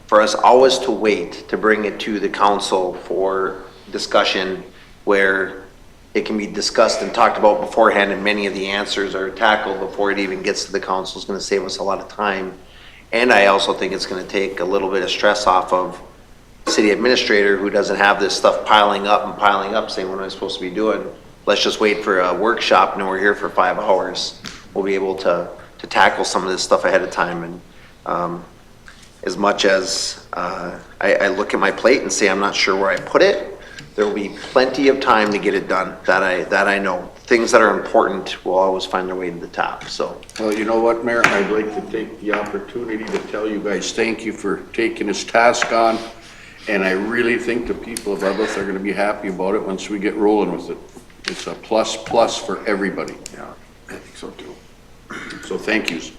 for us always to wait to bring it to the council for discussion where it can be discussed and talked about beforehand and many of the answers are tackled before it even gets to the council is going to save us a lot of time. And I also think it's going to take a little bit of stress off of city administrator who doesn't have this stuff piling up saying, what am I supposed to be doing? Let's just wait for a workshop and we're here for 5 hours. We'll be able to tackle some of this stuff ahead of time. And as much as I look at my plate and say I'm not sure where I put it, there will be plenty of time to get it done. That I know. Things that are important will always find their way to the top. So. Well, you know what, Mayor? I'd like to take the opportunity to tell you guys thank you for taking this task on. And I really think the people of Eveleth are going to be happy about it once we get rolling with it. It's a plus for everybody. Yeah, I think so too. So thank yous.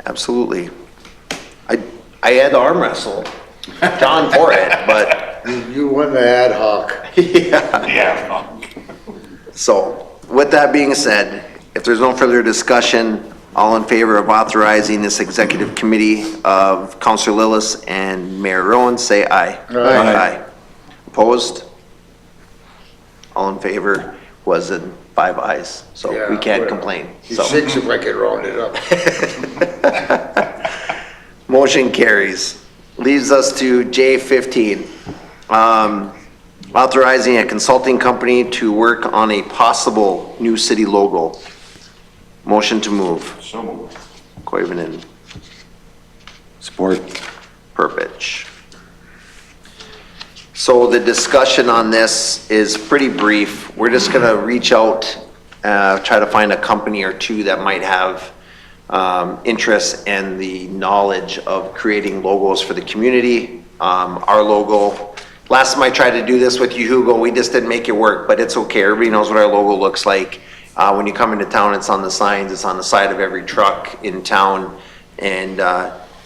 Absolutely. I had to arm wrestle John for it, but You won the ad hoc. yeah. So with that being said, if there's no further discussion, all in favor of authorizing this executive committee of Councilor Lillis and Mayor Rowan, say aye. Aye. Opposed? All in favor was in 5 ayes, so we can't complain. So. 6 if I could round it up. Motion carries. Leaves us to J15. Authorizing a consulting company to work on a possible new city logo. Motion to move. So moved. Koivunen, Support. Purpich. So the discussion on this is pretty brief. We're just gonna reach out, try to find a company or two that might have interest and the knowledge of creating logos for the community. Our logo, last time I tried to do this with you, Hugo, we just didn't make it work, but it's okay. Everybody knows what our logo looks like. When you come into town, it's on the signs, it's on the side of every truck in town. And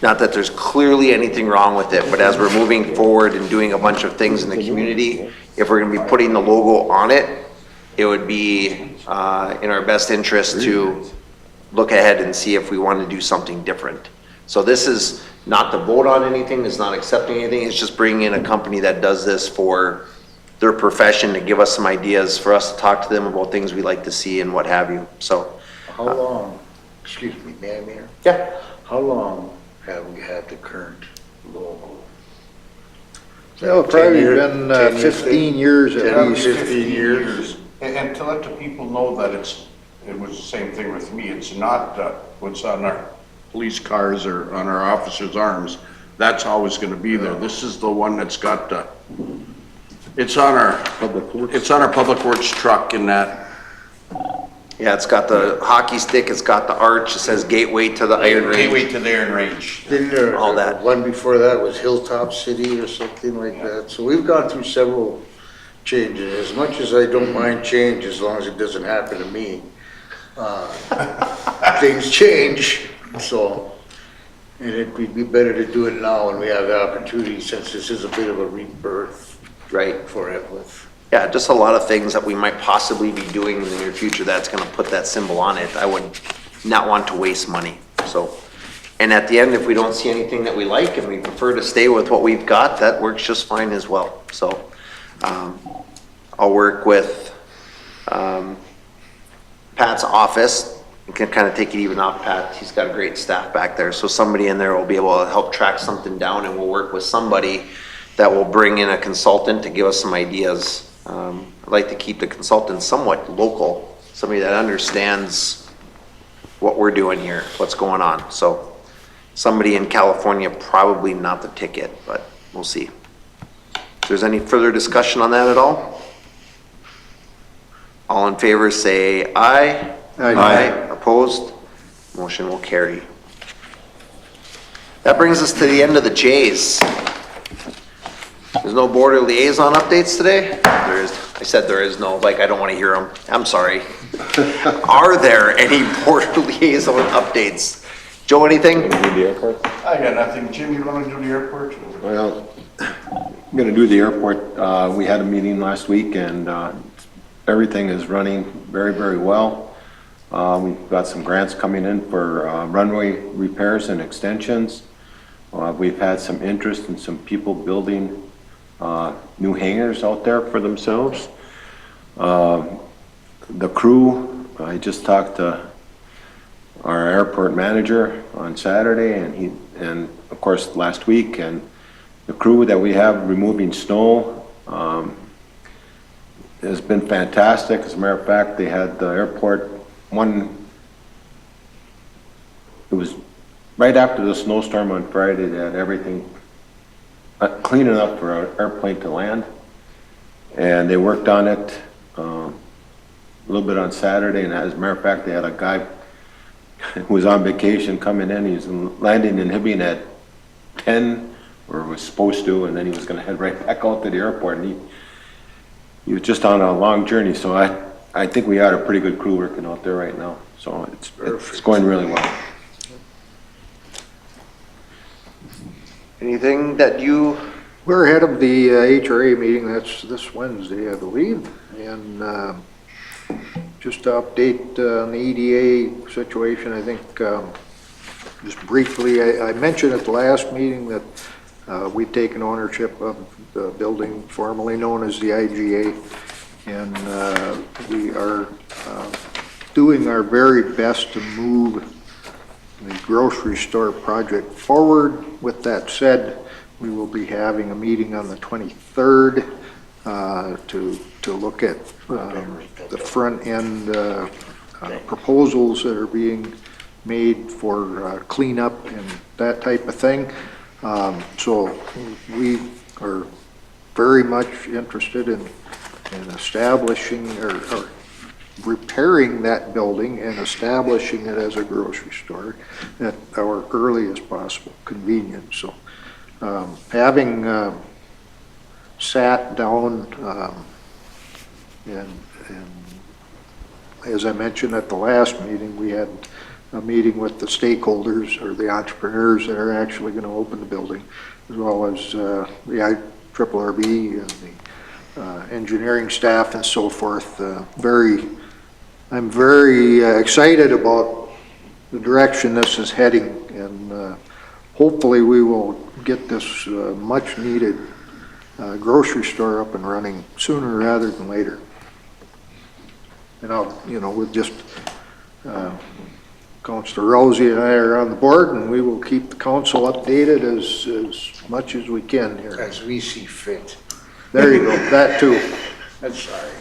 not that there's clearly anything wrong with it, but as we're moving forward and doing a bunch of things in the community, if we're gonna be putting the logo on it, it would be in our best interest to look ahead and see if we want to do something different. So this is not to vote on anything, it's not accepting anything, it's just bringing in a company that does this for their profession to give us some ideas for us to talk to them about things we like to see and what have you. So. How long, excuse me, Mayor? Yeah. How long have we had the current logo? Well, probably been 15 years at 10, least. 15 years. And to let the people know that it was the same thing with me. It's not what's on our police cars or on our officers' arms. That's always going to be there. This is the one that's got it's on our Public Works truck in that Yeah, it's got the hockey stick, it's got the arch, it says gateway to the Iron Range. Gateway to the Iron Range. Didn't there, All that. one before that was Hilltop City or something like that? So we've gone through several changes. As much as I don't mind change, as long as it doesn't happen to me, things change, so. And it'd be better to do it now when we have the opportunity, since this is a bit of a rebirth Right. for Eveleth. Yeah, just a lot of things that we might possibly be doing in the near future that's gonna put that symbol on it. I would not want to waste money, so. And at the end, if we don't see anything that we like and we prefer to stay with what we've got, that works just fine as well. So, I'll work with, Pat's office. You can kind of take it even off Pat. He's got a great staff back there. So somebody in there will be able to help track something down, and we'll work with somebody that will bring in a consultant to give us some ideas. I'd like to keep the consultant somewhat local, somebody that understands what we're doing here, what's going on. So somebody in California, probably not the ticket, but we'll see. If there's any further discussion on that at all? All in favor say aye. Aye. Opposed? Motion will carry. That brings us to the end of the J's. There's no board or liaison updates today? There is, I said there is no, like I don't want to hear them. I'm sorry. Are there any board or liaison updates? Joe, anything? I got nothing. Jim, you want to do the airport? Well, I'm gonna do the airport. We had a meeting last week and everything is running very, very well. We've got some grants coming in for runway repairs and extensions. We've had some interest in some people building new hangars out there for themselves. The crew, I just talked to our airport manager on Saturday and of course last week, and the crew that we have removing snow has been fantastic. As a matter of fact, they had the airport it was right after the snowstorm on Friday. They had everything cleaning up for our airplane to land, and they worked on it a little bit on Saturday. And as a matter of fact, they had a guy who was on vacation coming in. He was landing in Hibbing at 10, or was supposed to, and then he was going to head right back out to the airport, and he was just on a long journey. So I think we had a pretty good crew working out there right now, so it's going really well. Anything that you, We're ahead of the HRA meeting, that's this Wednesday, I believe, and just to update on the EDA situation, I think, just briefly, I mentioned at the last meeting that we've taken ownership of the building formerly known as the IGA, and we are doing our very best to move the grocery store project forward. With that said, we will be having a meeting on the 23rd to look at the front end proposals that are being made for cleanup and that type of thing. So we are very much interested in establishing or repairing that building and establishing it as a grocery store at our earliest possible convenience. So having sat down and as I mentioned at the last meeting, we had a meeting with the stakeholders or the entrepreneurs that are actually going to open the building, as well as the IRRB and the engineering staff and so forth. I'm very excited about the direction this is heading, and hopefully we will get this much needed grocery store up and running sooner rather than later. And with just Councilor Rosie and I are on the board, and we will keep the council updated as much as we can here. As we see fit. There you go, that too. That's sorry.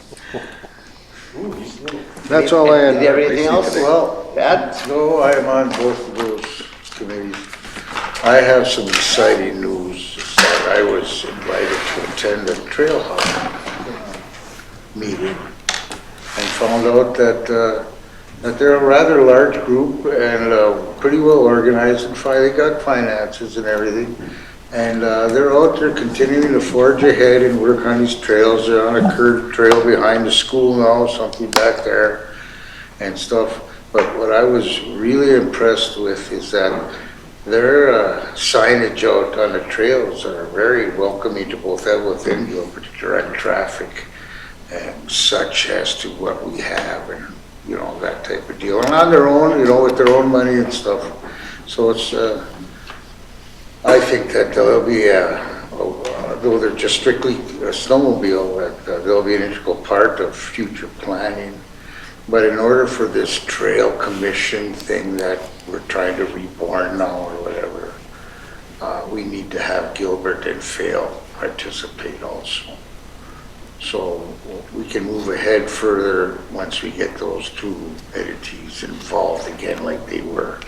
That's all I had. did you have anything else? Well, Pat? no, I am on both of those committees. I have some exciting news that I was invited to attend a Trailhouse meeting and found out that that they're a rather large group and pretty well organized, and they got finances and everything. And they're out there continuing to forge ahead and work on these trails. They're on a curved trail behind the school now, something back there and stuff. But what I was really impressed with is that their signage out on the trails are very welcoming to both Eveleth and Gilbert, to direct traffic and such as to what we have, and you know, that type of deal. And on their own, you know, with their own money and stuff. So it's, I think that there'll be though they're just strictly a snowmobile, that they'll be an integral part of future planning. But in order for this trail commission thing that we're trying to reborn now or whatever, we need to have Gilbert and Fail participate also. So we can move ahead further once we get those two entities involved again like they were.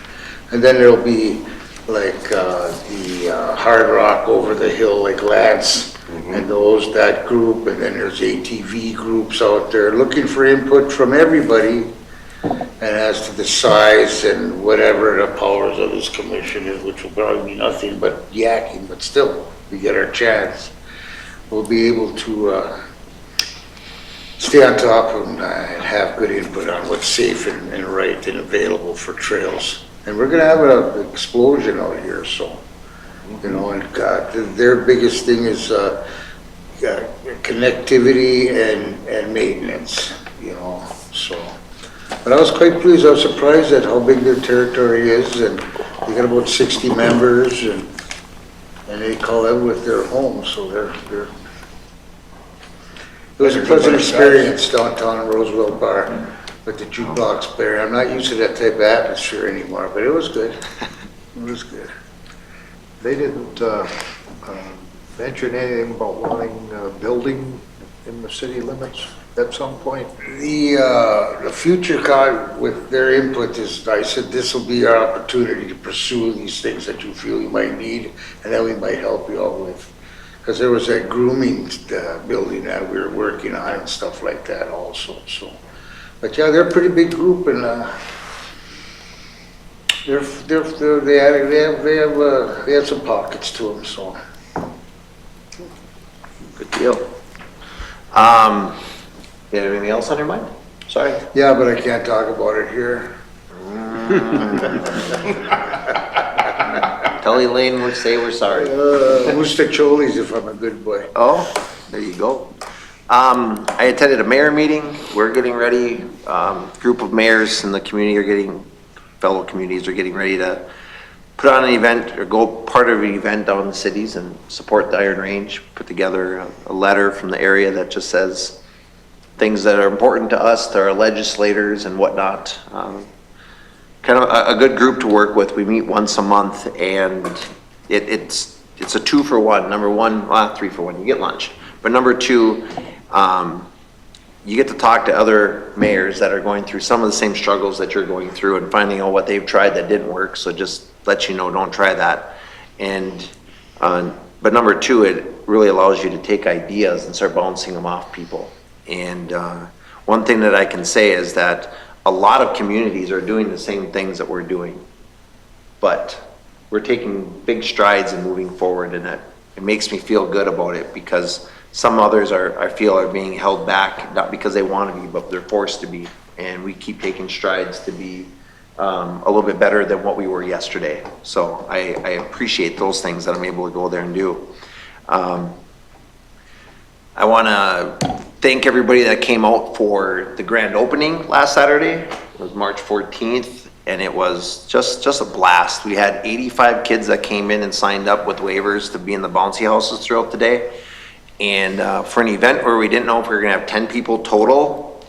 And then there'll be like the Hard Rock over the hill, like Lance and that group, and then there's ATV groups out there looking for input from everybody. And as to the size and whatever the powers of this commission is, which will probably be nothing but yakking, but still, we get our chance, we'll be able to stay on top of them and have good input on what's safe and right and available for trails. And we're gonna have an explosion out here, so, you know, and their biggest thing is connectivity and maintenance, you know, so. But I was quite pleased, I was surprised at how big their territory is, and they got about 60 members, and they call Eveleth their home, so they're it was a pleasant experience downtown Roosevelt Bar with the jukebox player. I'm not used to that type of atmosphere anymore, but it was good. It was good. They didn't mention anything about wanting a building in the city limits at some point? The future cog with their input is, I said, this will be our opportunity to pursue these things that you feel you might need, and then we might help you out with. Because there was that grooming building that we were working on and stuff like that also, so. But yeah, they're a pretty big group, and they have some pockets to them, so. Good deal. You have anything else on your mind? Sorry. Yeah, but I can't talk about it here. Tell Elaine we'll say we're sorry. Mustacholis if I'm a good boy. Oh, there you go. I attended a mayor meeting. We're getting ready. Group of mayors in the community fellow communities are getting ready to put on an event or go part of an event down in the cities and support the Iron Range. Put together a letter from the area that just says things that are important to us, to our legislators and whatnot. Kind of a good group to work with. We meet once a month, and it's a 2-for-1. Number one, well, 3-for-1. You get lunch, but number two, you get to talk to other mayors that are going through some of the same struggles that you're going through and finding out what they've tried that didn't work. So just let you know, don't try that. And but number two, it really allows you to take ideas and start bouncing them off people. And one thing that I can say is that a lot of communities are doing the same things that we're doing, but we're taking big strides and moving forward, and it makes me feel good about it, because some others I feel are being held back, not because they want to be, but they're forced to be. And we keep taking strides to be a little bit better than what we were yesterday. So I appreciate those things that I'm able to go there and do. I want to thank everybody that came out for the grand opening last Saturday. It was March 14th, and it was just a blast. We had 85 kids that came in and signed up with waivers to be in the bouncy houses throughout the day. And for an event where we didn't know if we were going to have 10 people total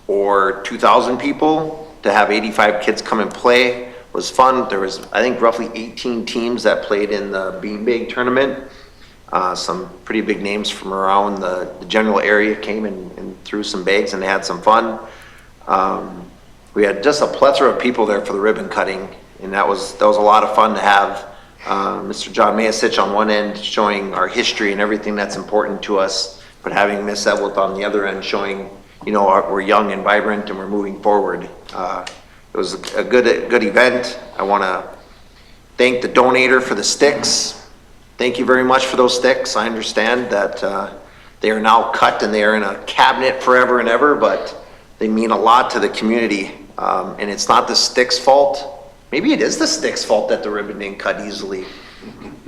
or 2,000 people, to have 85 kids come and play was fun. There was, I think, roughly 18 teams that played in the Beanbag tournament. Some pretty big names from around the general area came and threw some bags, and they had some fun. We had just a plethora of people there for the ribbon cutting, and that was a lot of fun to have Mr. John Mayasich on one end showing our history and everything that's important to us, but having Miss Eveleth on the other end showing, we're young and vibrant and we're moving forward. It was a good event. I want to thank the donator for the sticks. Thank you very much for those sticks. I understand that they are now cut and they are in a cabinet forever and ever, but they mean a lot to the community. And it's not the sticks' fault. Maybe it is the sticks' fault that the ribbon didn't cut easily.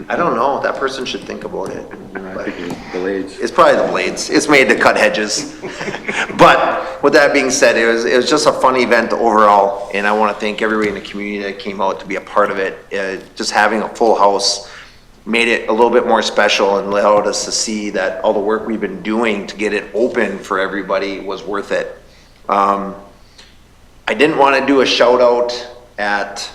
I don't know. That person should think about it. I think it's blades. It's probably the blades. It's made to cut hedges. But with that being said, it was just a fun event overall, and I want to thank everybody in the community that came out to be a part of it. Just having a full house made it a little bit more special and allowed us to see that all the work we've been doing to get it open for everybody was worth it. I didn't want to do a shout out at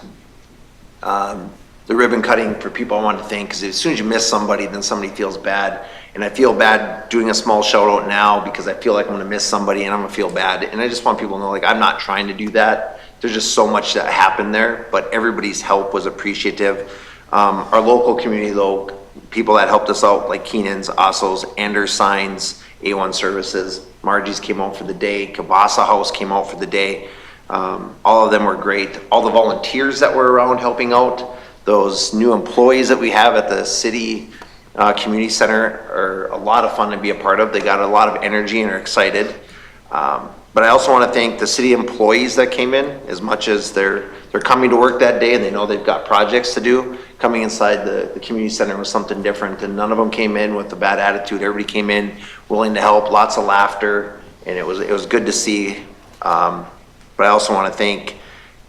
the ribbon cutting for people I wanted to thank, because as soon as you miss somebody, then somebody feels bad. And I feel bad doing a small shout out now because I feel like I'm gonna miss somebody and I'm gonna feel bad. And I just want people to know, like, I'm not trying to do that. There's just so much that happened there, but everybody's help was appreciative. Our local community though, people that helped us out, like Keenan's, Osso's, Anders Signs, A1 Services, Margie's came out for the day, Kavasa House came out for the day. All of them were great. All the volunteers that were around helping out, those new employees that we have at the city community center are a lot of fun to be a part of. They got a lot of energy and are excited. But I also want to thank the city employees that came in, as much as they're coming to work that day and they know they've got projects to do. Coming inside the community center was something different, and none of them came in with a bad attitude. Everybody came in willing to help, lots of laughter, and it was good to see. But I also want to thank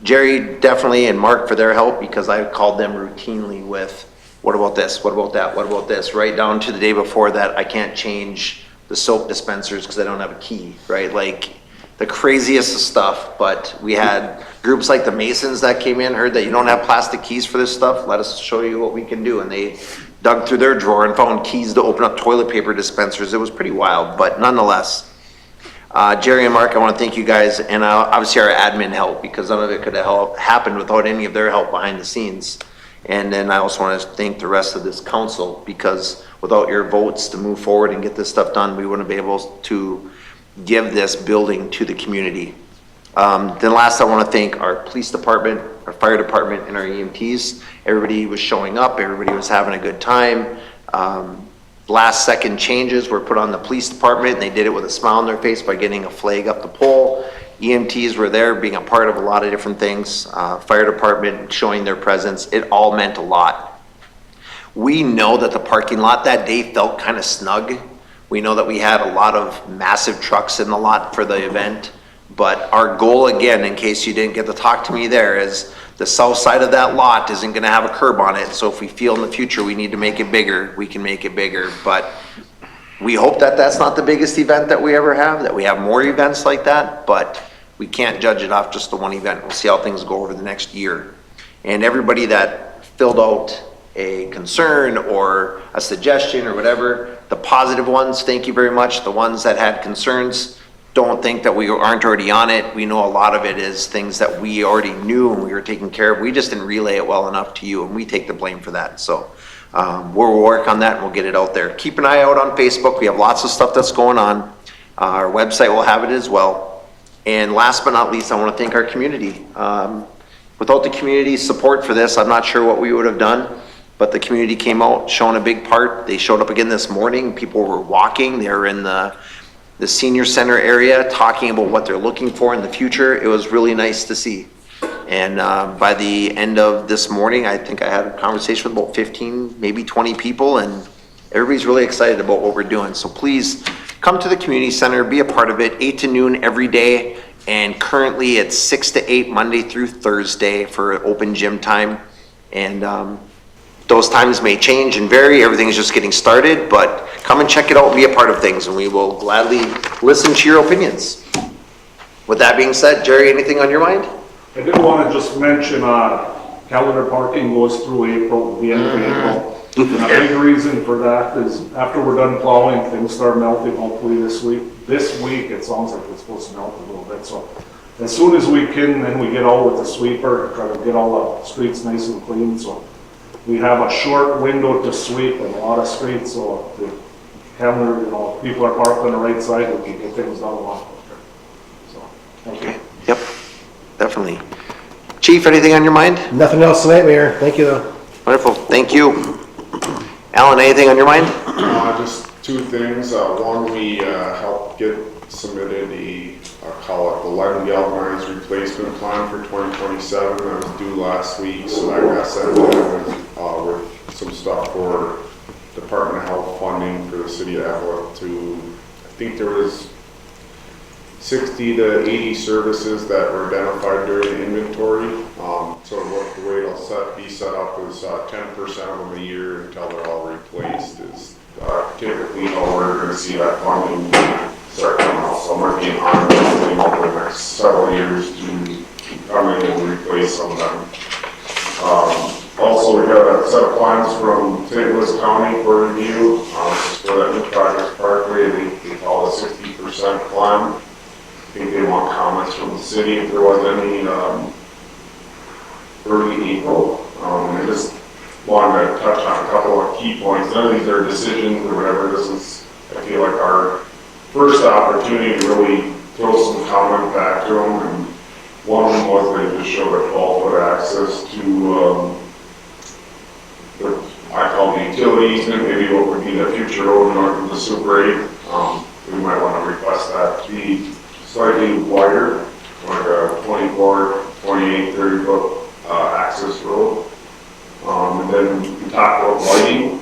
Jerry definitely and Mark for their help, because I called them routinely with, what about this? What about that? What about this? Right down to the day before that, I can't change the soap dispensers because I don't have a key, right? Like the craziest of stuff. But we had groups like the Masons that came in, heard that you don't have plastic keys for this stuff. Let us show you what we can do. And they dug through their drawer and found keys to open up toilet paper dispensers. It was pretty wild, but nonetheless. Jerry and Mark, I want to thank you guys, and obviously our admin help, because none of it could have happened without any of their help behind the scenes. And then I also want to thank the rest of this council, because without your votes to move forward and get this stuff done, we wouldn't be able to give this building to the community. Then last, I want to thank our police department, our fire department, and our EMTs. Everybody was showing up. Everybody was having a good time. Last second changes were put on the police department, and they did it with a smile on their face by getting a flag up the pole. EMTs were there being a part of a lot of different things. Fire department showing their presence. It all meant a lot. We know that the parking lot that day felt kind of snug. We know that we had a lot of massive trucks in the lot for the event. But our goal, again, in case you didn't get to talk to me there, is the south side of that lot isn't going to have a curb on it. So if we feel in the future we need to make it bigger, we can make it bigger. But we hope that that's not the biggest event that we ever have, that we have more events like that. But we can't judge it off just the one event. We'll see how things go over the next year. And everybody that filled out a concern or a suggestion or whatever, the positive ones, thank you very much. The ones that had concerns, don't think that we aren't already on it. We know a lot of it is things that we already knew and we were taking care of. We just didn't relay it well enough to you, and we take the blame for that. So we'll work on that and we'll get it out there. Keep an eye out on Facebook. We have lots of stuff that's going on. Our website will have it as well. And last but not least, I want to thank our community. Without the community's support for this, I'm not sure what we would have done, but the community came out, showing a big part. They showed up again this morning. People were walking. They were in the senior center area talking about what they're looking for in the future. It was really nice to see. And by the end of this morning, I think I had a conversation with about 15, maybe 20 people, and everybody's really excited about what we're doing. So please come to the community center, be a part of it, 8 to noon every day. And currently it's 6 to 8 Monday through Thursday for open gym time. And those times may change and vary. Everything's just getting started, but come and check it out and be a part of things, and we will gladly listen to your opinions. With that being said, Jerry, anything on your mind? I did want to just mention, calendar parking goes through April, the end of April. And a big reason for that is after we're done plowing, things start melting hopefully this week. This week, it sounds like it's supposed to melt a little bit. So as soon as we can, then we get out with the sweeper and try to get all the streets nice and clean. So we have a short window to sweep in a lot of streets. So if the calendar, people are parked on the right side, we can get things done a lot quicker. definitely. Chief, anything on your mind? Nothing else tonight, Mayor. Thank you, though. Wonderful, thank you. Alan, anything on your mind? Just two things. One, we helped get submitted I'll call it the lead and galvanized replacement plan for 2027. That was due last week, so that got sent in with some stuff for Department of Health funding for the city of Eveleth to, I think there was 60 to 80 services that were identified during the inventory. So the way it'll be set up is 10% of them a year until they're all replaced is typically how we're going to see that funding start coming out. So I'm working on something over the next several years to come in and replace some of them. Also, we got a set of plans from St. Louis County for review for that new project Parkway. They call it a 60% plan. I think they want comments from the city if there was any early April. I just wanted to touch on a couple of key points. None of these are decisions or whatever. This is, I feel like, our first opportunity to really throw some comment back to them. And one of them was they just showed a 12-foot access to I call the utility easement, maybe what would be the future road north of the Super 8. We might want to request that to be slightly wider, like a 24, 28, 30 foot access road. And then we talked about lighting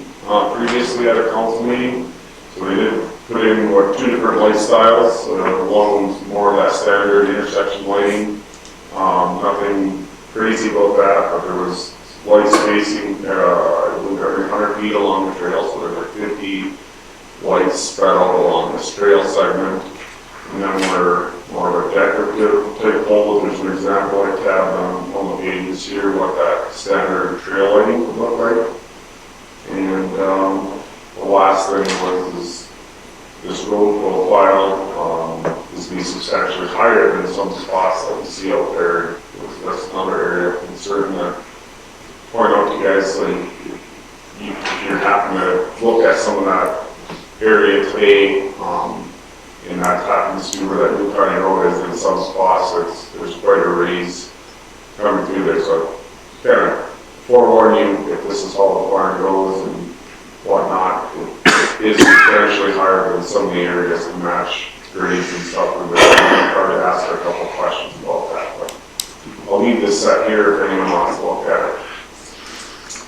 previously at a council meeting. So they did put in two different light styles. One was more of that standard intersection lighting. Nothing crazy about that, but there was light spacing, I believe every 100 feet along the trail, so there's like 50 lights spread out along this trail segment. And then we're more of a decorative type pole. There's an example I tabbed on one of the pages here, what that standard trail lighting would look like. And the last thing was this road profile is to be substantially higher than some spots that we see out there. That's another area of concern that point out to you guys, like, if you're happening to look at some of that area today, and that happens to where that new county road is, in some spots, there's quite a raise coming through there. So kind of forewarn you if this is how the barn goes and whatnot, it is substantially higher than some of the areas to match grades and stuff. And we'll probably ask a couple questions about that. But I'll leave this set here if anyone wants to look at it.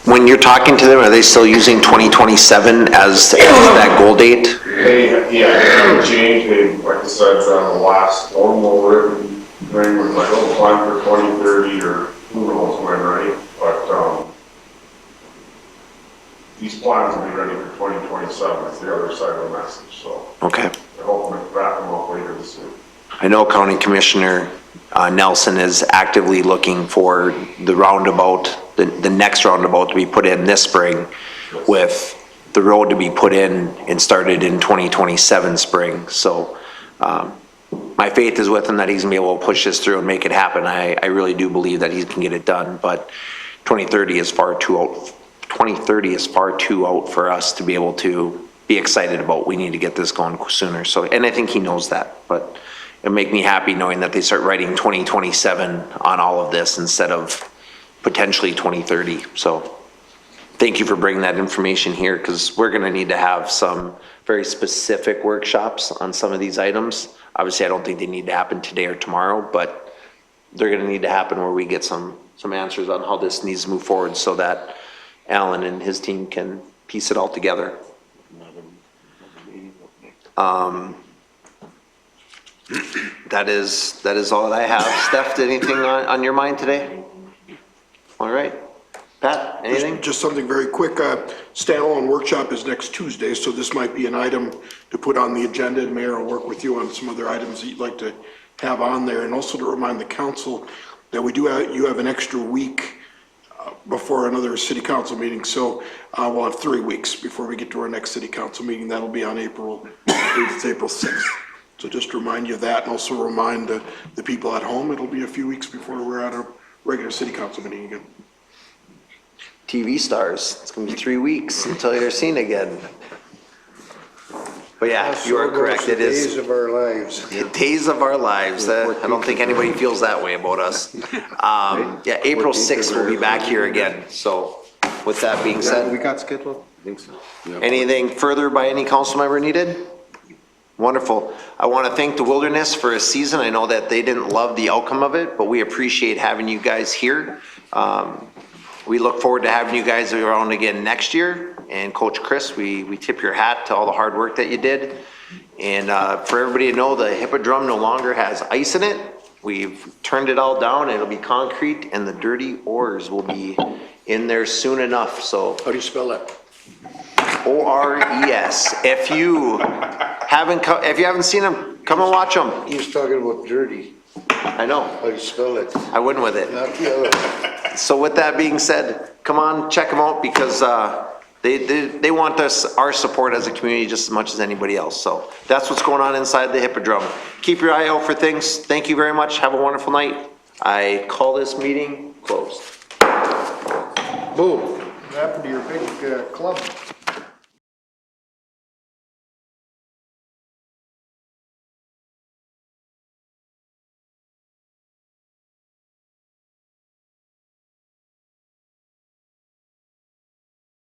When you're talking to them, are they still using 2027 as that goal date? They haven't changed. They, like I said, the last formal written thing was like, oh, plan for 2030 or who knows when, right? But these plans will be ready for 2027. That's the other side of the message. So Okay. I hope to wrap them up later this week. I know County Commissioner Nelson is actively looking for the roundabout, the next roundabout to be put in this spring, with the road to be put in and started in 2027 spring. So my faith is with him that he's gonna be able to push this through and make it happen. I really do believe that he can get it done, but 2030 is far too out. 2030 is far too out for us to be able to be excited about. We need to get this going sooner. So, and I think he knows that, but it'll make me happy knowing that they start writing 2027 on all of this instead of potentially 2030. So thank you for bringing that information here, because we're going to need to have some very specific workshops on some of these items. Obviously, I don't think they need to happen today or tomorrow, but they're going to need to happen where we get some answers on how this needs to move forward so that Alan and his team can piece it all together. That is all that I have. Steph, anything on your mind today? All right. Pat, anything? Just something very quick. Standalone workshop is next Tuesday, so this might be an item to put on the agenda, and Mayor will work with you on some other items that you'd like to have on there. And also to remind the council that you have an extra week before another city council meeting. So we'll have 3 weeks before we get to our next city council meeting. That'll be on April 6th. So just to remind you of that, and also remind the people at home, it'll be a few weeks before we're at our regular city council meeting again. TV stars. It's going to be 3 weeks until you're seen again. But yeah, you are correct, it is. Days of our lives. The days of our lives. I don't think anybody feels that way about us. Yeah, April 6th, we'll be back here again. So with that being We said, got scheduled? I think so. anything further by any council member needed? Wonderful. I want to thank the Wilderness for a season. I know that they didn't love the outcome of it, but we appreciate having you guys here. We look forward to having you guys around again next year. And Coach Chris, we tip your hat to all the hard work that you did. And for everybody to know, the Hippodrome no longer has ice in it. We've turned it all down. It'll be concrete, and the dirty ores will be in there soon enough. So How do you spell that? ORES. If you haven't seen them, come and watch them. He was talking about dirty, I know. how you spell it, I went with it. not the other one. So with that being said, come on, check them out because they want our support as a community just as much as anybody else. So that's what's going on inside the Hippodrome. Keep your eye out for things. Thank you very much. Have a wonderful night. I call this meeting closed. Boom. What happened to your big club?